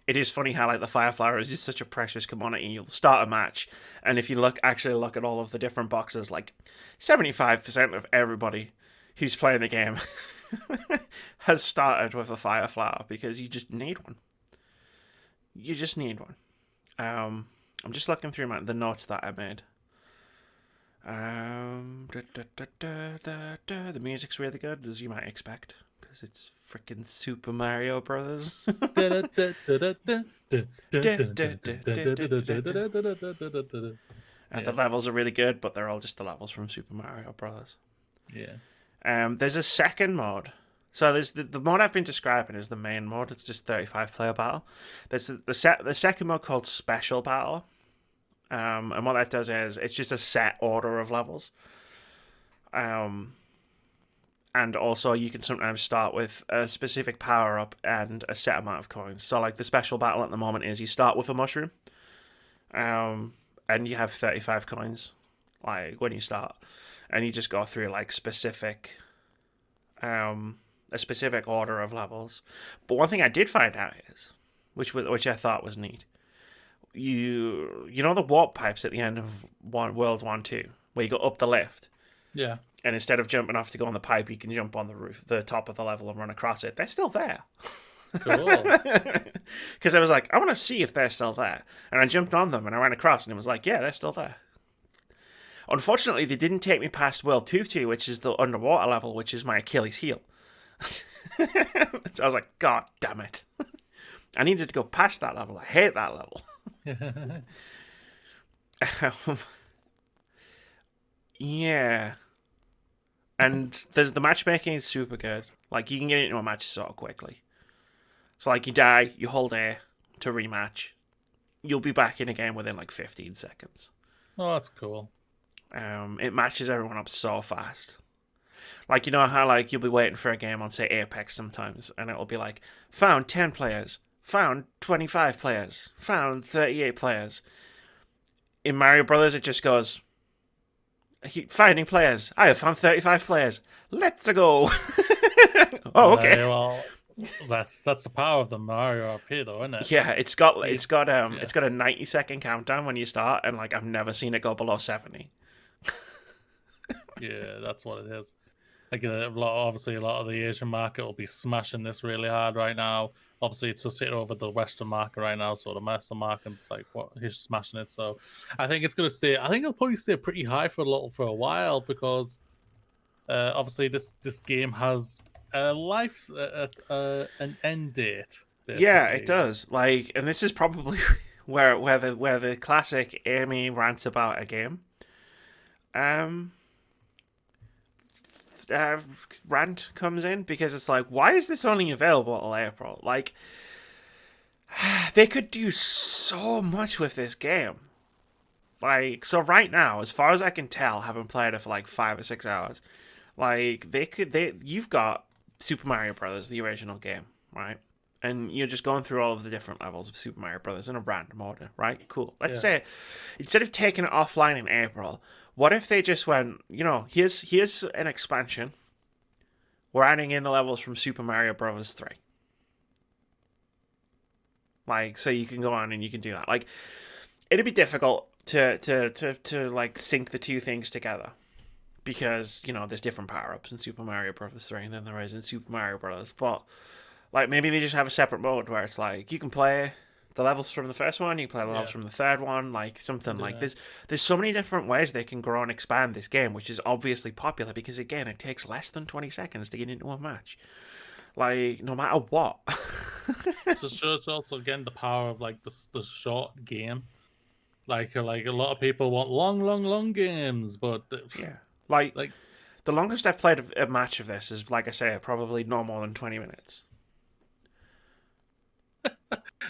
it is funny how like the Firefly is just such a precious commodity. You'll start a match, and if you look at all of the different boxes, like 75% of everybody who's playing the game has started with a fire flower because you just need one. You just need one. I'm just looking through the notes that I made. The music's really good, as you might expect, because it's freaking Super Mario Brothers. And the levels are really good, but they're all just the levels from Super Mario Brothers. Yeah. There's a second mode. So there's the mode I've been describing is the main mode. It's just 35 player battle. There's the second mode called Special Battle. And what that does is it's just a set order of levels. And also you can sometimes start with a specific power up and a set amount of coins. So like the special battle at the moment is you start with a mushroom. And you have 35 coins, like when you start, and you just go through like a specific order of levels. But one thing I did find out is, which I thought was neat, you know the warp pipes at the end of World 1-2, where you go up the lift. Yeah. And instead of jumping off to go on the pipe, you can jump on the roof, the top of the level, and run across it. They're still there. Cool. Because I was like, I want to see if they're still there. And I jumped on them and I ran across and it was like, yeah, they're still there. Unfortunately, they didn't take me past World 2-2, which is the underwater level, which is my Achilles heel. So I was like, God damn it. I needed to go past that level. I hate that level. Yeah. And the matchmaking is super good. Like, you can get into a match sort of quickly. So, like, you die, you hold A to rematch. You'll be back in a game within, like, 15 seconds. Oh, that's cool. It matches everyone up so fast. Like, you know how, like, you'll be waiting for a game on, say, Apex sometimes, and it'll be like, found 10 players, found 25 players, found 38 players. In Mario Brothers, it just goes, finding players. I have found 35 players. Let's go. Oh, okay. Well, that's the power of the Mario RP, though, isn't it? Yeah, it's got a 90-second countdown when you start, and like I've never seen it go below 70. Yeah, that's what it is. Like obviously, a lot of the Asian market will be smashing this really hard right now. Obviously, it's just hit over the Western market right now, so the Western market's like he's smashing it. So I think it's gonna stay. I think it'll probably stay pretty high for a while because obviously this game has an end date. Basically. Yeah, it does. Like, and this is probably where the classic Amy rants about a game. Rant comes in because it's like, why is this only available till April? Like, they could do so much with this game. Like, so right now, as far as I can tell, having played it for like 5 or 6 hours, like you've got Super Mario Brothers, the original game, right? And you're just going through all of the different levels of Super Mario Brothers in a random order, right? Cool. Let's say, instead of taking it offline in April, what if they just went, here's an expansion. We're adding in the levels from Super Mario Bros. 3. Like, so you can go on and you can do that. Like, it'd be difficult to like sync the two things together. Because, there's different power-ups in Super Mario Bros. 3 than there is in Super Mario Bros. But, like, maybe they just have a separate mode where it's like, you can play the levels from the first one, you can play the levels from the third one, like, something like this. There's so many different ways they can grow and expand this game, which is obviously popular, because, again, it takes less than 20 seconds to get into a match. Like, no matter what. So it shows also, again, the power of, like, the short game. Like a lot of people want long games, but... Yeah. Like, the longest I've played a match of this is, like I say, probably no more than 20 minutes.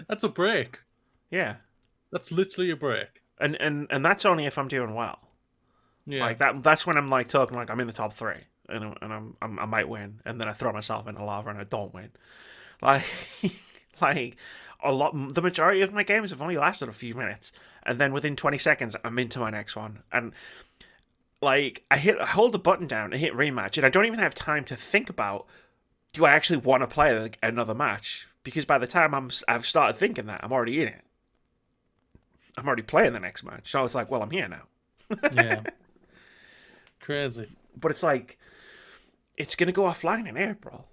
That's a break. Yeah. That's literally a break. And that's only if I'm doing well. Yeah. Like, that's when I'm, like, talking, like, I'm in the top 3. And I might win. And then I throw myself into lava and I don't win. Like, the majority of my games have only lasted a few minutes. And then within 20 seconds, I'm into my next one. And... like, I hold the button down and hit rematch, and I don't even have time to think about, do I actually want to play another match? Because by the time I've started thinking that, I'm already in it. I'm already playing the next match. So it's like, well, I'm here now. Yeah. Crazy. But it's like, it's gonna go offline in April.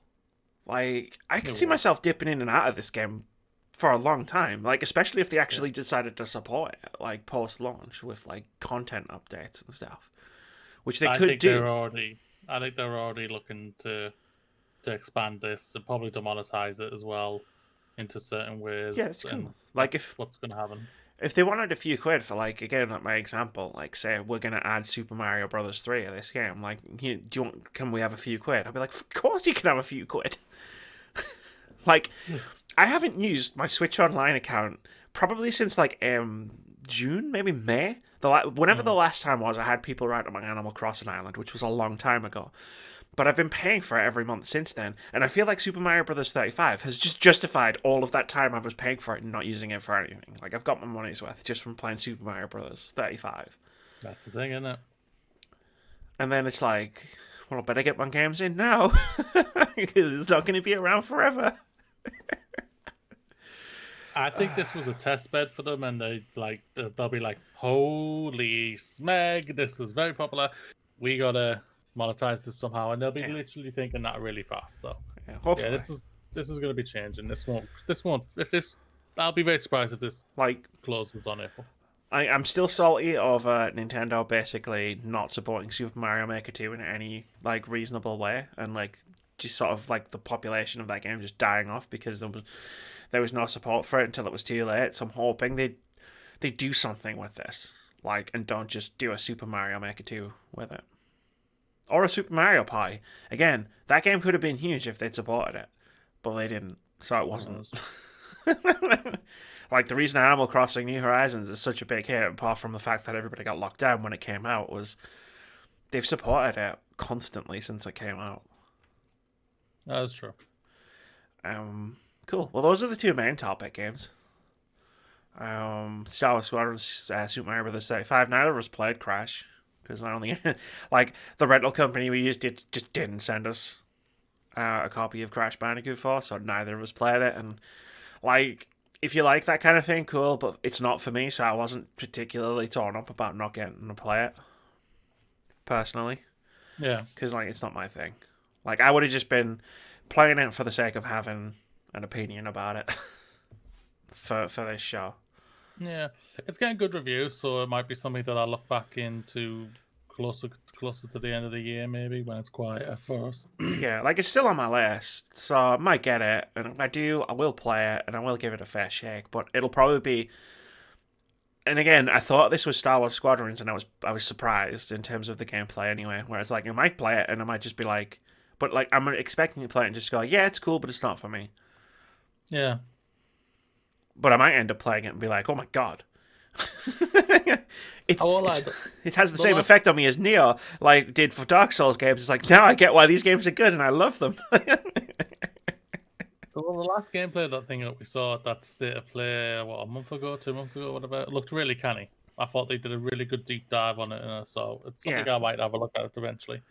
Like, I can It see will. myself dipping in and out of this game for a long time. Like, especially if they actually decided to support it, like post launch with like content updates and stuff, which they I could think do. I think they're already looking to expand this and probably to monetize it as well into certain Yeah, ways, it's cool. and Like that's what's going to happen. if they wanted a few quid for like again like my example, like say we're gonna add Super Mario Brothers 3 to this game, like do you want? Can we have a few quid? I'd be like, of course you can have a few quid. Like, I haven't used my Switch Online account probably since like June, maybe May. Whenever the Mm. last time was, I had people write on my Animal Crossing island, which was a long time ago. But I've been paying for it every month since then, and I feel like Super Mario Bros. 35 has just justified all of that time I was paying for it and not using it for anything. Like I've got my money's worth just from playing Super Mario Bros. 35. That's the thing, isn't it? And then it's like, well, I better get my games in now because it's not going to be around forever. I think this was a test bed for them, and they'll be like, "Holy smeg, this is very popular. We gotta monetize this somehow," and they'll be Yeah, literally thinking that really fast. So yeah, yeah, hopefully. this is gonna be changing. This won't. If this, I'll be very surprised if this Like, closes on April. I'm still salty over Nintendo basically not supporting Super Mario Maker 2 in any like reasonable way, and like just sort of like the population of that game just dying off because there was no support for it until it was too late. So I'm hoping they do something with this, like, and don't just do a Super Mario Maker 2 with it, or a Super Mario Party. Again, that game could have been huge if they'd supported it, but they didn't, so it wasn't. Like the reason Animal Crossing New Horizons is such a big hit, apart from the fact that everybody got locked down when it came out, was they've supported it constantly since it came out. That's true. Cool. Well, those are the two main topic games. Star Wars Squadrons, Super Mario Bros. 35. Neither of us played Crash because I don't think like the rental company we used just didn't send us a copy of Crash Bandicoot 4, so neither of us played it. And like, if you like that kind of thing, cool, but it's not for me, so I wasn't particularly torn up about not getting to play it personally Yeah. because like it's not my thing. Like I would have just been playing it for the sake of having an opinion about it for this show. Yeah, it's getting good reviews, so it might be something that I'll look back into closer to the end of the year, maybe when it's quieter for us. Yeah, like it's still on my list, so I might get it, and if I do, I will play it, and I will give it a fair shake. But it'll probably be. And again, I thought this was Star Wars Squadrons, and I was surprised in terms of the gameplay anyway. Whereas like I might play it, and I might just be like, but like I'm expecting to play it and just go, yeah, it's cool, but it's not for me. Yeah. But I might end up playing it and be like, oh my god. I won't lie. It has the The same last, effect on me as Neo like did for Dark Souls games. It's like now I get why these games are good and I love them. the last gameplay that thing that we saw at that state of play, what, a month ago, 2 months ago, whatever, it looked really canny. I thought they did a really good deep dive on it, so it's something Yeah, I might have a look at it eventually.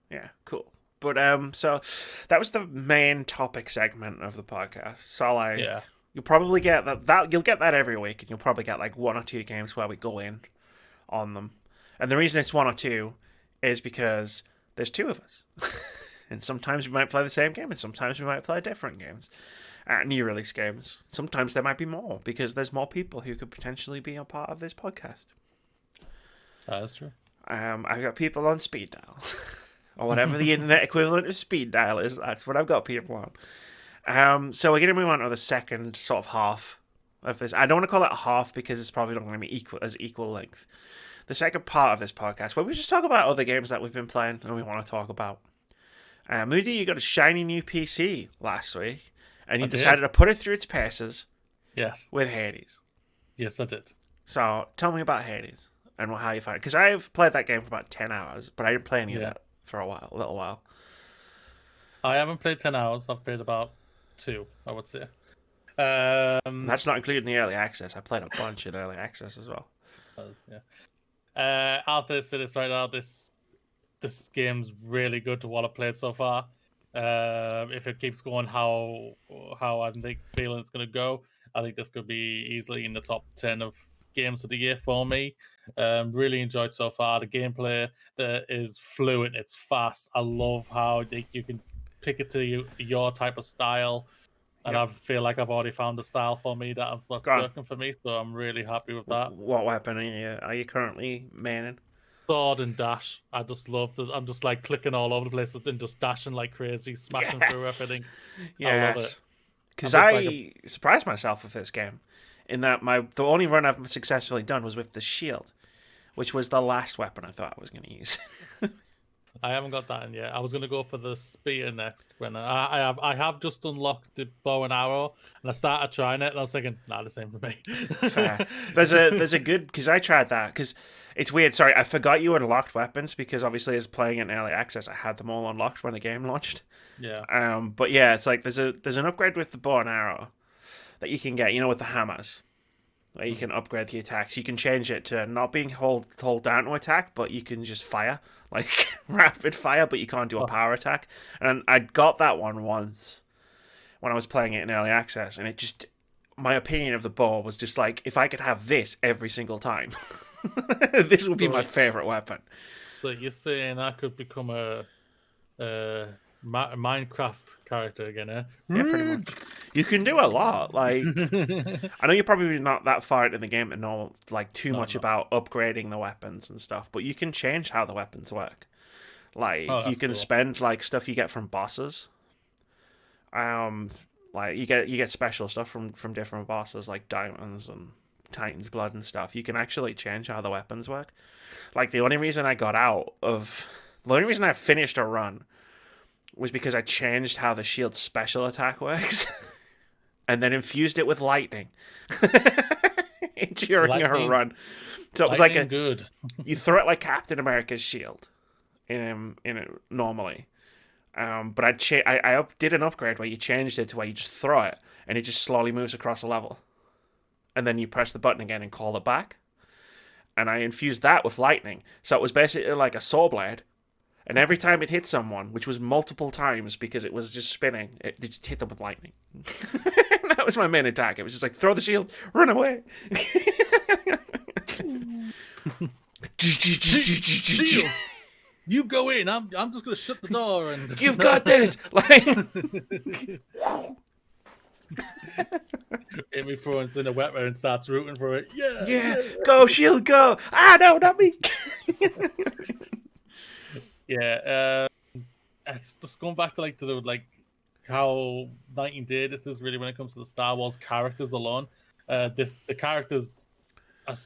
yeah, cool. But so that was the main topic segment of the podcast. So like, Yeah. you'll probably get that you'll get that every week, and you'll probably get like one or two games where we go in on them. And the reason it's one or two is because there's two of us. And sometimes we might play the same game, and sometimes we might play different games. New release games. Sometimes there might be more because there's more people who could potentially be a part of this podcast. That's true. I've got people on speed dial, or whatever the internet equivalent of speed dial is. That's what I've got people on. So we're going to move on to the second sort of half of this. I don't want to call it a half because it's probably not going to be equal length. The second part of this podcast, where we just talk about other games that we've been playing and we want to talk about. Moody, you got a shiny new PC last week, and you decided to put it through its paces. Yes. With Hades. Yes, I did. So tell me about Hades and how you find it, because I've played that game for about 10 hours, but I didn't play any of that for a little while. I haven't played 10 hours. I've played about 2, I would say. That's not including the early access. I played a bunch in early access as well. Yeah. I'll say this right now. This game's really good to what I've played so far. If it keeps going how I'm feeling it's gonna go, I think this could be easily in the top 10 of games of the year for me. Really enjoyed so far. The gameplay is fluent. It's fast. I love how you can pick it to your type of style. And Yep. I feel like I've already found a style for me that's Go on. working for me. So I'm really happy with that. What weapon are you currently manning? Sword and dash. I just love that. I'm just like clicking all over the place and just dashing like crazy, smashing through everything. I love it. Yes. Because I'm just like I surprised myself with this game, in that the only run I've successfully done was with the shield, which was the last weapon I thought I was going to use. I haven't got that in yet. I was gonna go for the spear next when I have just unlocked the bow and arrow, and I started trying it, and I was thinking, nah, the same for me. Fair. There's a good, because I tried that, because it's weird. Sorry, I forgot you unlocked weapons, because obviously as playing in early access, I had them all unlocked when the game launched. Yeah. But yeah, it's like there's an upgrade with the bow and arrow that you can get, with the hammers, where you can upgrade the attacks. You can change it to not being hold down to attack, but you can just fire, like rapid fire, but you can't do a power attack. And I got that one once when I was playing it in early access, and it just, my opinion of the bow was just like, if I could have this every single time, this would be my favorite weapon. So you're saying I could become a Minecraft character again, eh? Yeah, pretty much. You can do a lot. Like, I know you're probably not that far into the game to know like too much about upgrading the weapons and stuff, but you can change how the weapons work. Like, you can spend like stuff you get from bosses. Like you get special stuff from different bosses, like diamonds and Titan's blood and stuff. You can actually change how the weapons work. Like, the only reason I finished a run was because I changed how the shield's special attack works, and then infused it with lightning during a run. So it was like good. You throw it like Captain America's shield in it normally. But I did an upgrade where you changed it to where you just throw it and it just slowly moves across a level, and then you press the button again and call it back. And I infused that with lightning, so it was basically like a saw blade. And every time it hit someone, which was multiple times because it was just spinning, it just hit them with lightning. That was my main attack. It was just like, throw the shield, run away. Shield. You go in. I'm just gonna shut the door and you've got this. Like, Amy throws in a weapon and starts rooting for it. Yeah. Go shield, go. Ah, no, not me. Yeah, it's just going back to how Night and Day this is really when it comes to the Star Wars characters alone. The characters are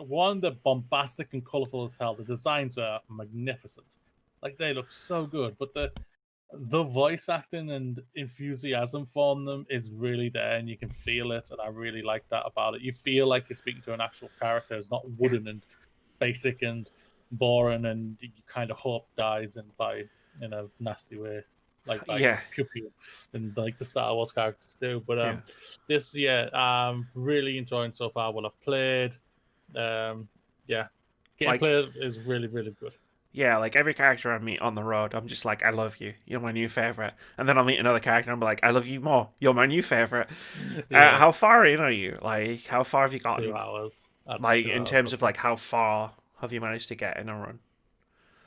one, they're bombastic and colorful as hell. The designs are magnificent, like they look so good. But the voice acting and enthusiasm from them is really there, and you can feel it. And I really like that about it. You feel like you're speaking to an actual character. It's not wooden and basic and boring, and you kind of hope dies in a nasty way, like Pew Pew and like the Star Wars characters do. But this really enjoying so far what I've played. Gameplay is really, really good. Yeah, like every character I meet on the road, I'm just like, I love you. You're my new favorite. And then I'll meet another character and I'm like, I love you more. You're my new favorite. How far in are you? Like, how far have you gotten? 2 hours. Like, in terms of like how far have you managed to get in a run?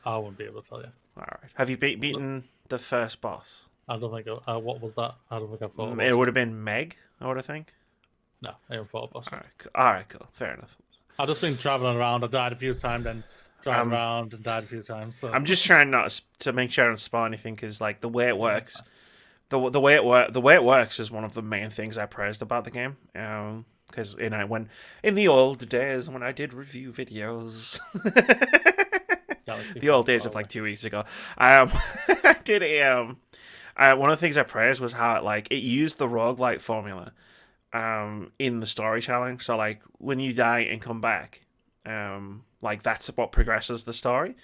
I wouldn't be able to tell you. All right. Have you beaten the first boss? I don't think. What was that? I don't think I've thought. It would have been Meg, I would think. No, I haven't thought about it. All right, cool. Fair enough. I've just been traveling around. I died a few times, then driving around and died a few times. So. I'm just trying not to make sure I don't spoil anything, because like the way it works, the way it works is one of the main things I praised about the game. Because when in the old days when I did review videos. The old days of like 2 weeks ago. I did one of the things I praised was how it used the roguelike formula in the storytelling. So like when you die and come back, like that's what progresses the story.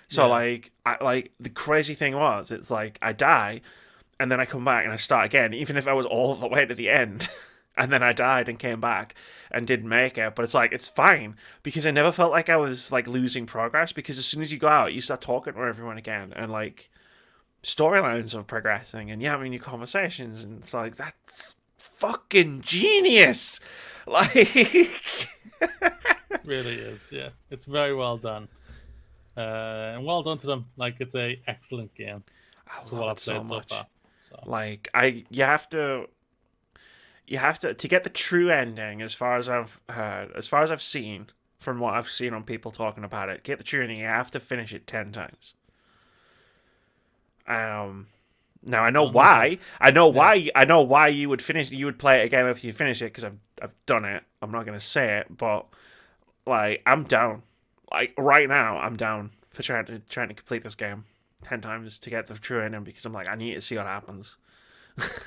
So the crazy thing was, it's like I die and then I come back and I start again, even if I was all the way to the end. And then I died and came back and didn't make it. But it's like, it's fine, because I never felt like I was like losing progress, because as soon as you go out, you start talking to everyone again, and like storylines are progressing, and you're having new conversations, and it's like, that's fucking genius. Like, Really is. Yeah, it's very well done, and well done to them. Like it's a excellent game I to love what it I've so played so much. far. So Like, you have to get the true ending. As far as I've heard, as far as I've seen, from what I've seen on people talking about it, get the true ending. You have to finish it 10 times. Um, Now I know done myself. why. I know Yeah, why. I know why you would finish. You would play it again if you finish it because I've done it. I'm not gonna say it, but like I'm down. Like right now, I'm down for trying to complete this game 10 times to get the true ending because I'm like I need to see what happens.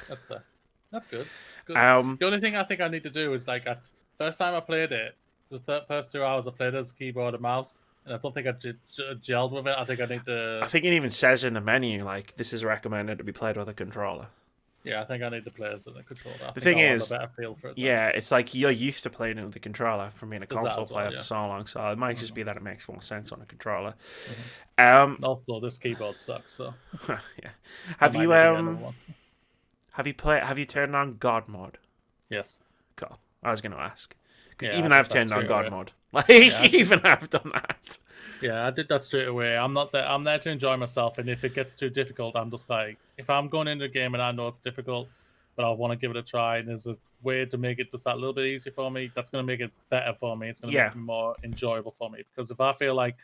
that's fair. That's good. It's good. Um, The only thing I think I need to do is like at first time I played it, the first 2 hours I played as keyboard and mouse, and I don't think I gelled with it. I think I need I to. think it even says in the menu like this is recommended to be played with a controller. Yeah, I think I need to play as a controller. I The think thing I'll have a is, better feel for it then. yeah, it's like you're used to playing it with the controller from being a There's that console as well. player for Yeah. so long, so it might just hmm be that it makes more sense on a controller. hmm Um, Also, this keyboard sucks, so yeah. I Have might you need to get another one. have you turned on God mode? Yes. Cool. I was going to ask. Yeah, I Even did I've that turned on straight God away. mode. Like Yeah, even I've done that. I did that straight away. I'm not there. I'm there to enjoy myself, and if it gets too difficult, I'm just like, if I'm going into a game and I know it's difficult, but I want to give it a try, and there's a way to make it just that little bit easier for me, that's going to make it better for me. It's going to make Yeah. it more enjoyable for me. Because if I feel like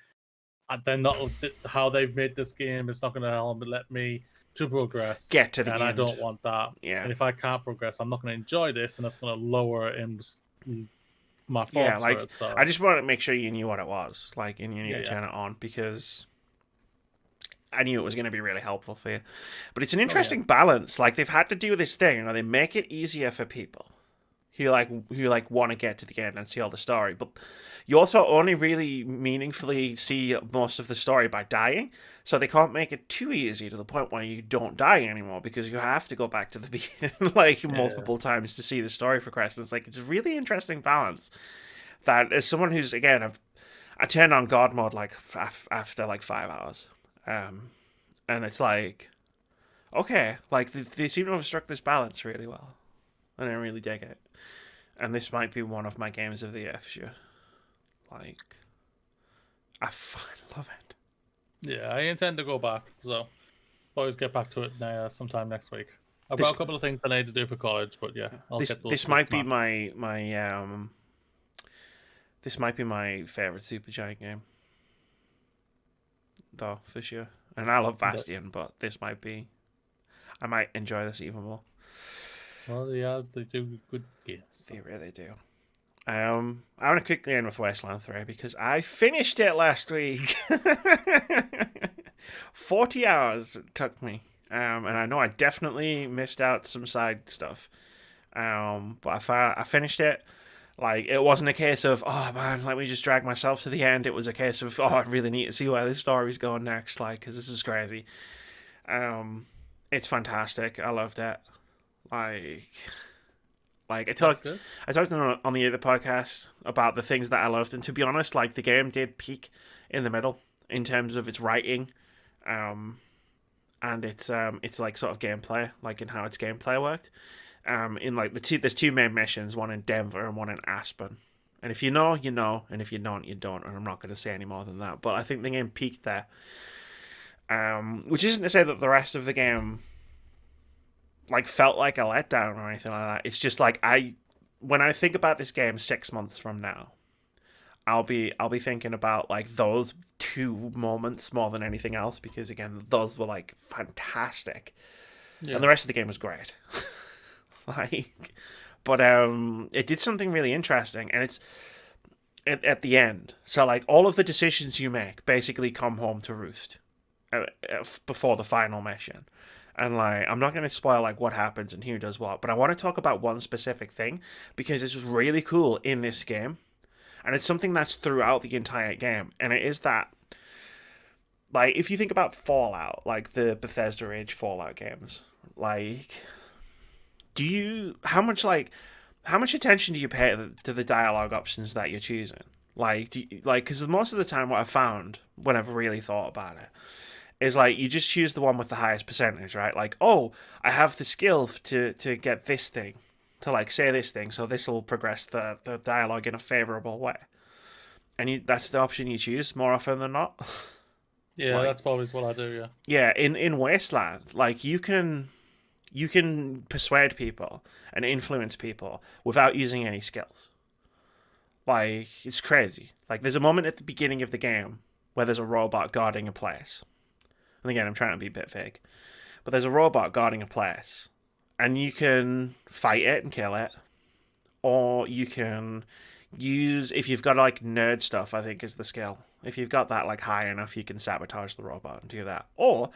they're not how they've made this game, it's not going to let me to progress, Get to the and I end. don't want that. Yeah. And if I can't progress, I'm not going to enjoy this, and that's going to lower my Yeah, thoughts for like it. So I just wanted to make sure you knew what it was, like, and you knew to yeah. turn it on because I knew it was going to be really helpful for you. But it's an Oh yeah. interesting balance. Like they've had to do this thing where they make it easier for people who want to get to the end and see all the story, but you also only really meaningfully see most of the story by dying. So they can't make it too easy to the point where you don't die anymore because you have to go back to the beginning like Yeah. multiple times to see the story progress. And it's a really interesting balance. That as someone who's again, I turned on God mode like after like 5 hours, and it's like okay, like they seem to have struck this balance really well, and I really dig it. And this might be one of my games of the year for sure. Like, I fucking love it. Yeah, I intend to go back, so always get back to it sometime next week. I've This got a couple of things I need to do for college, but yeah, I'll this get those this might books be smashed. my favorite Supergiant game, though for sure. And I love Yeah. Bastion, but this might be. I might enjoy this even more. Well, yeah, they do good games. They really do. I want to quickly end with Wasteland 3 because I finished it last week. 40 hours it took me. And I know I definitely missed out some side stuff. But I finished it. Like, it wasn't a case of, oh man, let me just drag myself to the end. It was a case of, oh, I really need to see where this story's going next. Like, because this is crazy. It's fantastic. I loved it. Like, like That's good. I talked on the other podcast about the things that I loved, and to be honest, like the game did peak in the middle in terms of its writing, and it's like sort of gameplay, like in how its gameplay worked. In like there's two main missions, one in Denver and one in Aspen. And if you know, you know, and if you don't, you don't. And I'm not going to say any more than that. But I think the game peaked there, which isn't to say that the rest of the game like felt like a letdown or anything like that. It's just like when I think about this game 6 months from now, I'll be thinking about like those two moments more than anything else because again those were like fantastic, Yeah. and the rest of the game was great. Like, but it did something really interesting, and it's at the end. So like all of the decisions you make basically come home to roost before the final mission. And like, I'm not going to spoil like what happens and who does what, but I want to talk about one specific thing because it's really cool in this game, and it's something that's throughout the entire game, and it is that like if you think about Fallout, like the Bethesda Age Fallout games, like how much attention do you pay to the dialogue options that you're choosing? Like, because most of the time, what I've found when I've really thought about it is like you just choose the one with the highest percentage, right? Like, oh, I have the skill to get this thing, to like say this thing, so this will progress the dialogue in a favorable way. And that's the option you choose more often than not. Yeah, Like, that's probably what I do. Yeah. yeah, in Wasteland, like you can persuade people and influence people without using any skills. Like, it's crazy. Like, there's a moment at the beginning of the game where there's a robot guarding a place. And again, I'm trying to be a bit vague. But there's a robot guarding a place. And you can fight it and kill it. Or you can use, if you've got, like, nerd stuff, I think is the skill. If you've got that, like, high enough, you can sabotage the robot and do that. Or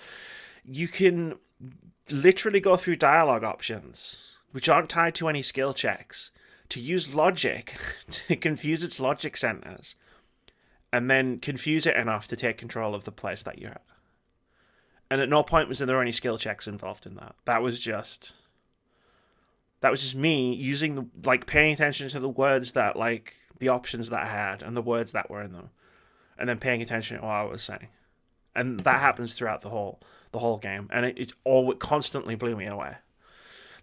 you can literally go through dialogue options, which aren't tied to any skill checks, to use logic to confuse its logic centers, and then confuse it enough to take control of the place that you're at. And at no point was there any skill checks involved in that. That was just me using the, like, paying attention to the words that, like, the options that I had and the words that were in them, and then paying attention to what I was saying. And that happens throughout the whole game, and it constantly blew me away.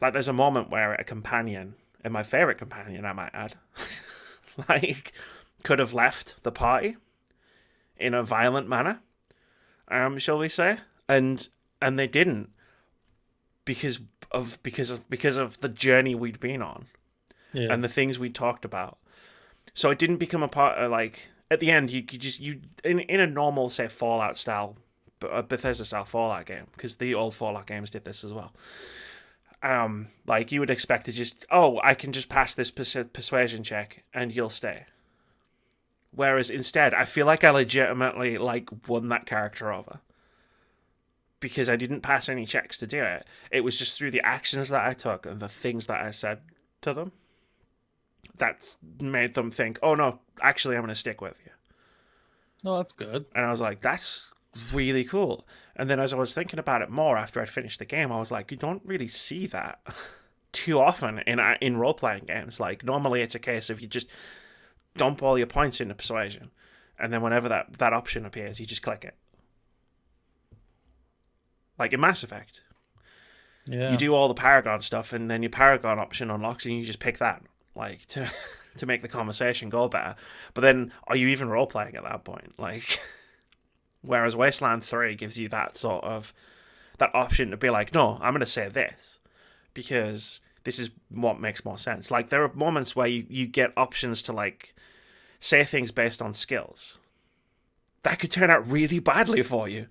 Like, there's a moment where a companion, and my favorite companion, I might add, like, could have left the party in a violent manner, shall we say, and they didn't because of the journey we'd been on, and the things we talked about. So it didn't become a part of, like, at the end you in a normal, say, Fallout style, a Bethesda style Fallout game, because the old Fallout games did this as well. Like, you would expect to just, I can just pass this persuasion check and you'll stay. Whereas instead, I feel like I legitimately, like, won that character over. Because I didn't pass any checks to do it. It was just through the actions that I took and the things that I said to them that made them think, oh no, actually I'm going to stick with you. Oh, that's good. And I was like, that's really cool. And then as I was thinking about it more after I'd finished the game, I was like, you don't really see that too often in role-playing games. Like, normally it's a case of you just dump all your points into persuasion, and then whenever that option appears, you just click it. Like in Mass Effect. Yeah. You do all the Paragon stuff, and then your Paragon option unlocks, and you just pick that, like, to make the conversation go better. But then, are you even role-playing at that point? Like... Whereas Wasteland 3 gives you that sort of, that option to be like, no, I'm going to say this because this is what makes more sense. Like, there are moments where you get options to, like, say things based on skills. That could turn out really badly for you.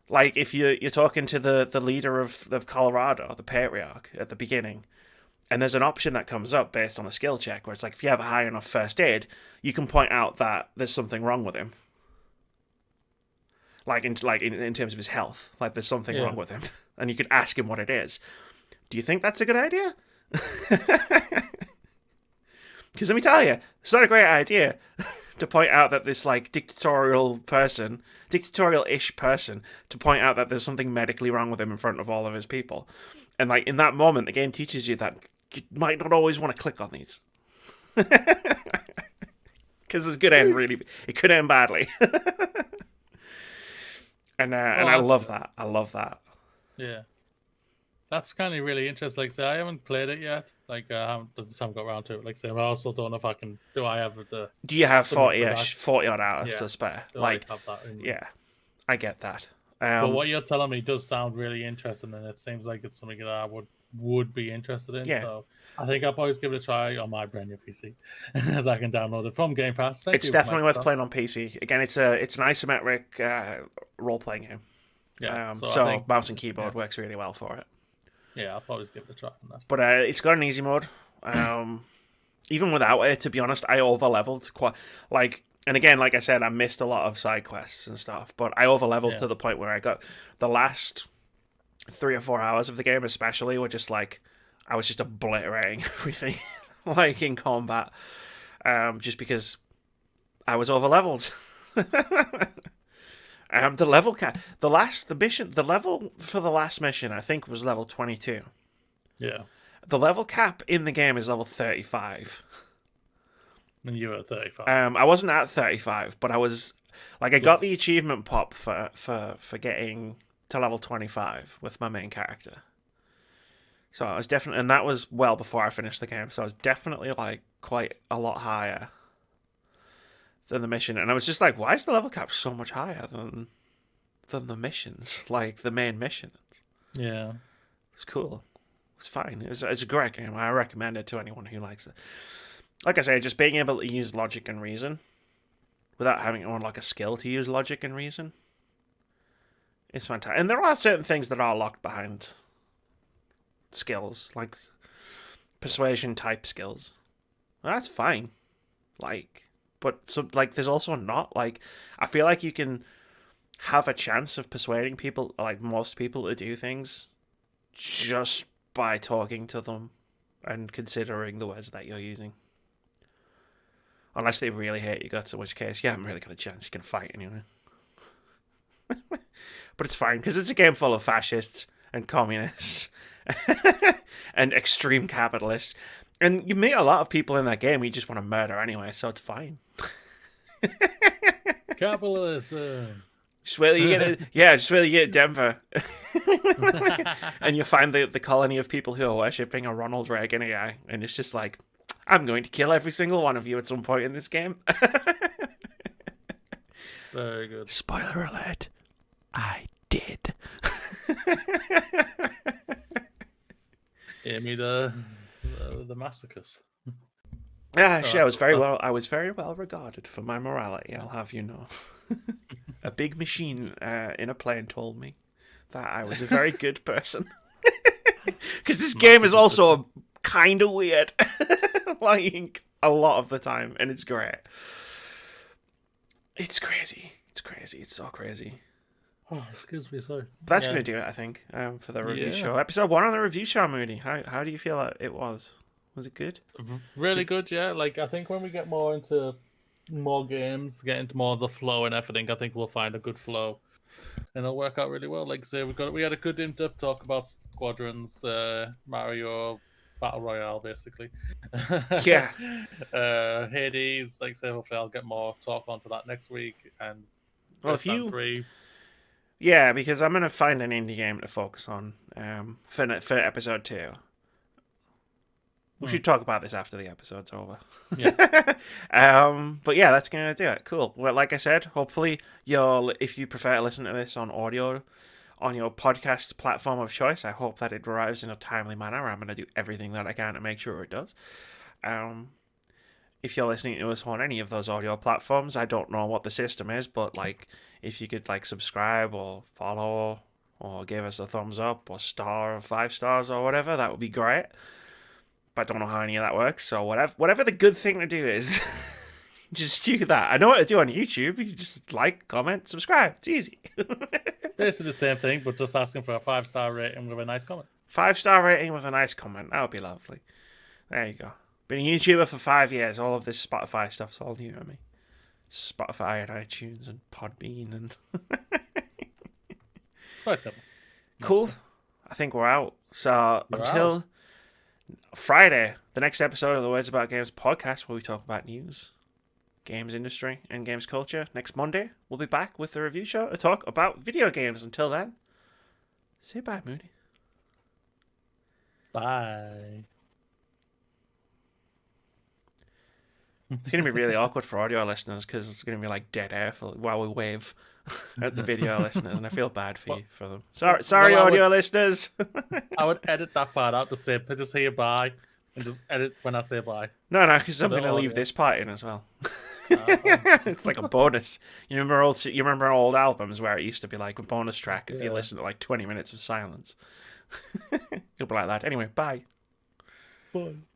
Like, if you're talking to the leader of Colorado, the Patriarch, at the beginning, and there's an option that comes up based on a skill check where it's like, if you have a high enough first aid, you can point out that there's something wrong with him. Like in terms of his health, like there's something wrong with him, and you can ask him what it is. Do you think that's a good idea? Because let me tell you, it's not a great idea to point out that this, like, dictatorial-ish person, to point out that there's something medically wrong with him in front of all of his people. And, like, in that moment, the game teaches you that you might not always want to click on these. Because it could end badly. And I love that. I love that. Yeah. That's kind of really interesting. Like, say, I haven't played it yet. Like, I haven't got around to it. Like, say, I also don't know if I can. Do I have the? Do you have 40 odd hours to spare? Like, I have that yeah, I get that. But what you're telling me does sound really interesting, and it seems like it's something that I would be interested in. Yeah. So I think I'll always give it a try on my brand new PC, as I can download it from Game Pass. It's definitely worth playing on PC. Again, it's an isometric role-playing game. Yeah. So I think, mouse and keyboard works really well for it. Yeah, I'll always give it a try on that. But it's got an easy mode. Even without it, to be honest, I over-leveled quite. Like, and again, like I said, I missed a lot of side quests and stuff, but I over-leveled to the point where I got the last 3 or 4 hours of the game, especially, were just like, I was just obliterating everything, like, in combat, just because I was over-leveled. The level the level for the last mission, I think, was level 22. Yeah. The level cap in the game is level 35. And you were at 35. I wasn't at 35, but I was, like, I got the achievement pop for getting to level 25 with my main character. So I was definitely, and that was well before I finished the game. So I was definitely like quite a lot higher than the mission, and I was just like, why is the level cap so much higher than the missions, like the main missions? Yeah. It's cool. It's fine. It's a great game. I recommend it to anyone who likes it. Like I say, just being able to use logic and reason without having to unlock a skill to use logic and reason is fantastic. And there are certain things that are locked behind skills, like persuasion type skills. That's fine. But there's also not, like, I feel like you can have a chance of persuading people, like most people, to do things just by talking to them and considering the words that you're using. Unless they really hate your guts, in which case you haven't really got a chance. You can fight anyway. But it's fine, because it's a game full of fascists and communists and extreme capitalists. And you meet a lot of people in that game you just want to murder anyway, so it's fine. Capitalism. Just wait till you get Denver. And you find the colony of people who are worshipping a Ronald Reagan guy, and it's just like, I'm going to kill every single one of you at some point in this game. Very good. Spoiler alert. I did. Amy the massacres. Yeah, actually, I was very well regarded for my morality, I'll have you know. A big machine in a plane told me that I was a very good person. Because this game is also kind of weird. Like, a lot of the time, and it's great. It's crazy. It's so crazy. Oh, excuse me, sorry. That's going to do it, I think, for the review show. Episode 1 on the review show, Moody. How do you feel like it was? Was it good? Really good, yeah. Like, I think when we get more into more games, get into more of the flow and everything, I think we'll find a good flow. And it'll work out really well. Like I say, we had a good in-depth talk about Squadrons, Mario Battle Royale, basically. Yeah. Hades, like I say, hopefully I'll get more talk onto that next week. And well, if you... 3. Yeah, because I'm going to find an indie game to focus on for episode 2. We should talk about this after the episode's over. Yeah. But yeah, that's going to do it. Cool. Well, like I said, hopefully if you prefer to listen to this on audio, on your podcast platform of choice, I hope that it arrives in a timely manner. I'm going to do everything that I can to make sure it does. If you're listening to us on any of those audio platforms, I don't know what the system is, but like, if you could like subscribe or follow or give us a thumbs up or star or 5 stars or whatever, that would be great. But I don't know how any of that works, so whatever the good thing to do is, just do that. I know what to do on YouTube. You just like, comment, subscribe. It's easy. Basically the same thing, but just asking for a 5-star rating with a nice comment. 5-star rating with a nice comment. That would be lovely. There you go. Been a YouTuber for 5 years. All of this Spotify stuff's all new to me. Spotify and iTunes and Podbean and... It's quite simple. Cool. I think we're out. So until Friday, the next episode of the Words About Games podcast, where we talk about news, games industry, and games culture. Next Monday, we'll be back with the review show to talk about video games. Until then, say bye, Moody. Bye. It's going to be really awkward for audio listeners because it's going to be like dead air while we wave at the video listeners, and I feel bad for them. Sorry, audio listeners. I would edit that part out to say bye, and just edit when I say bye. No, because I'm going to leave this part in as well. It's like a bonus. You remember old albums where it used to be like a bonus track if you listen to like 20 minutes of silence. It'll be like that. Anyway, bye. Bye.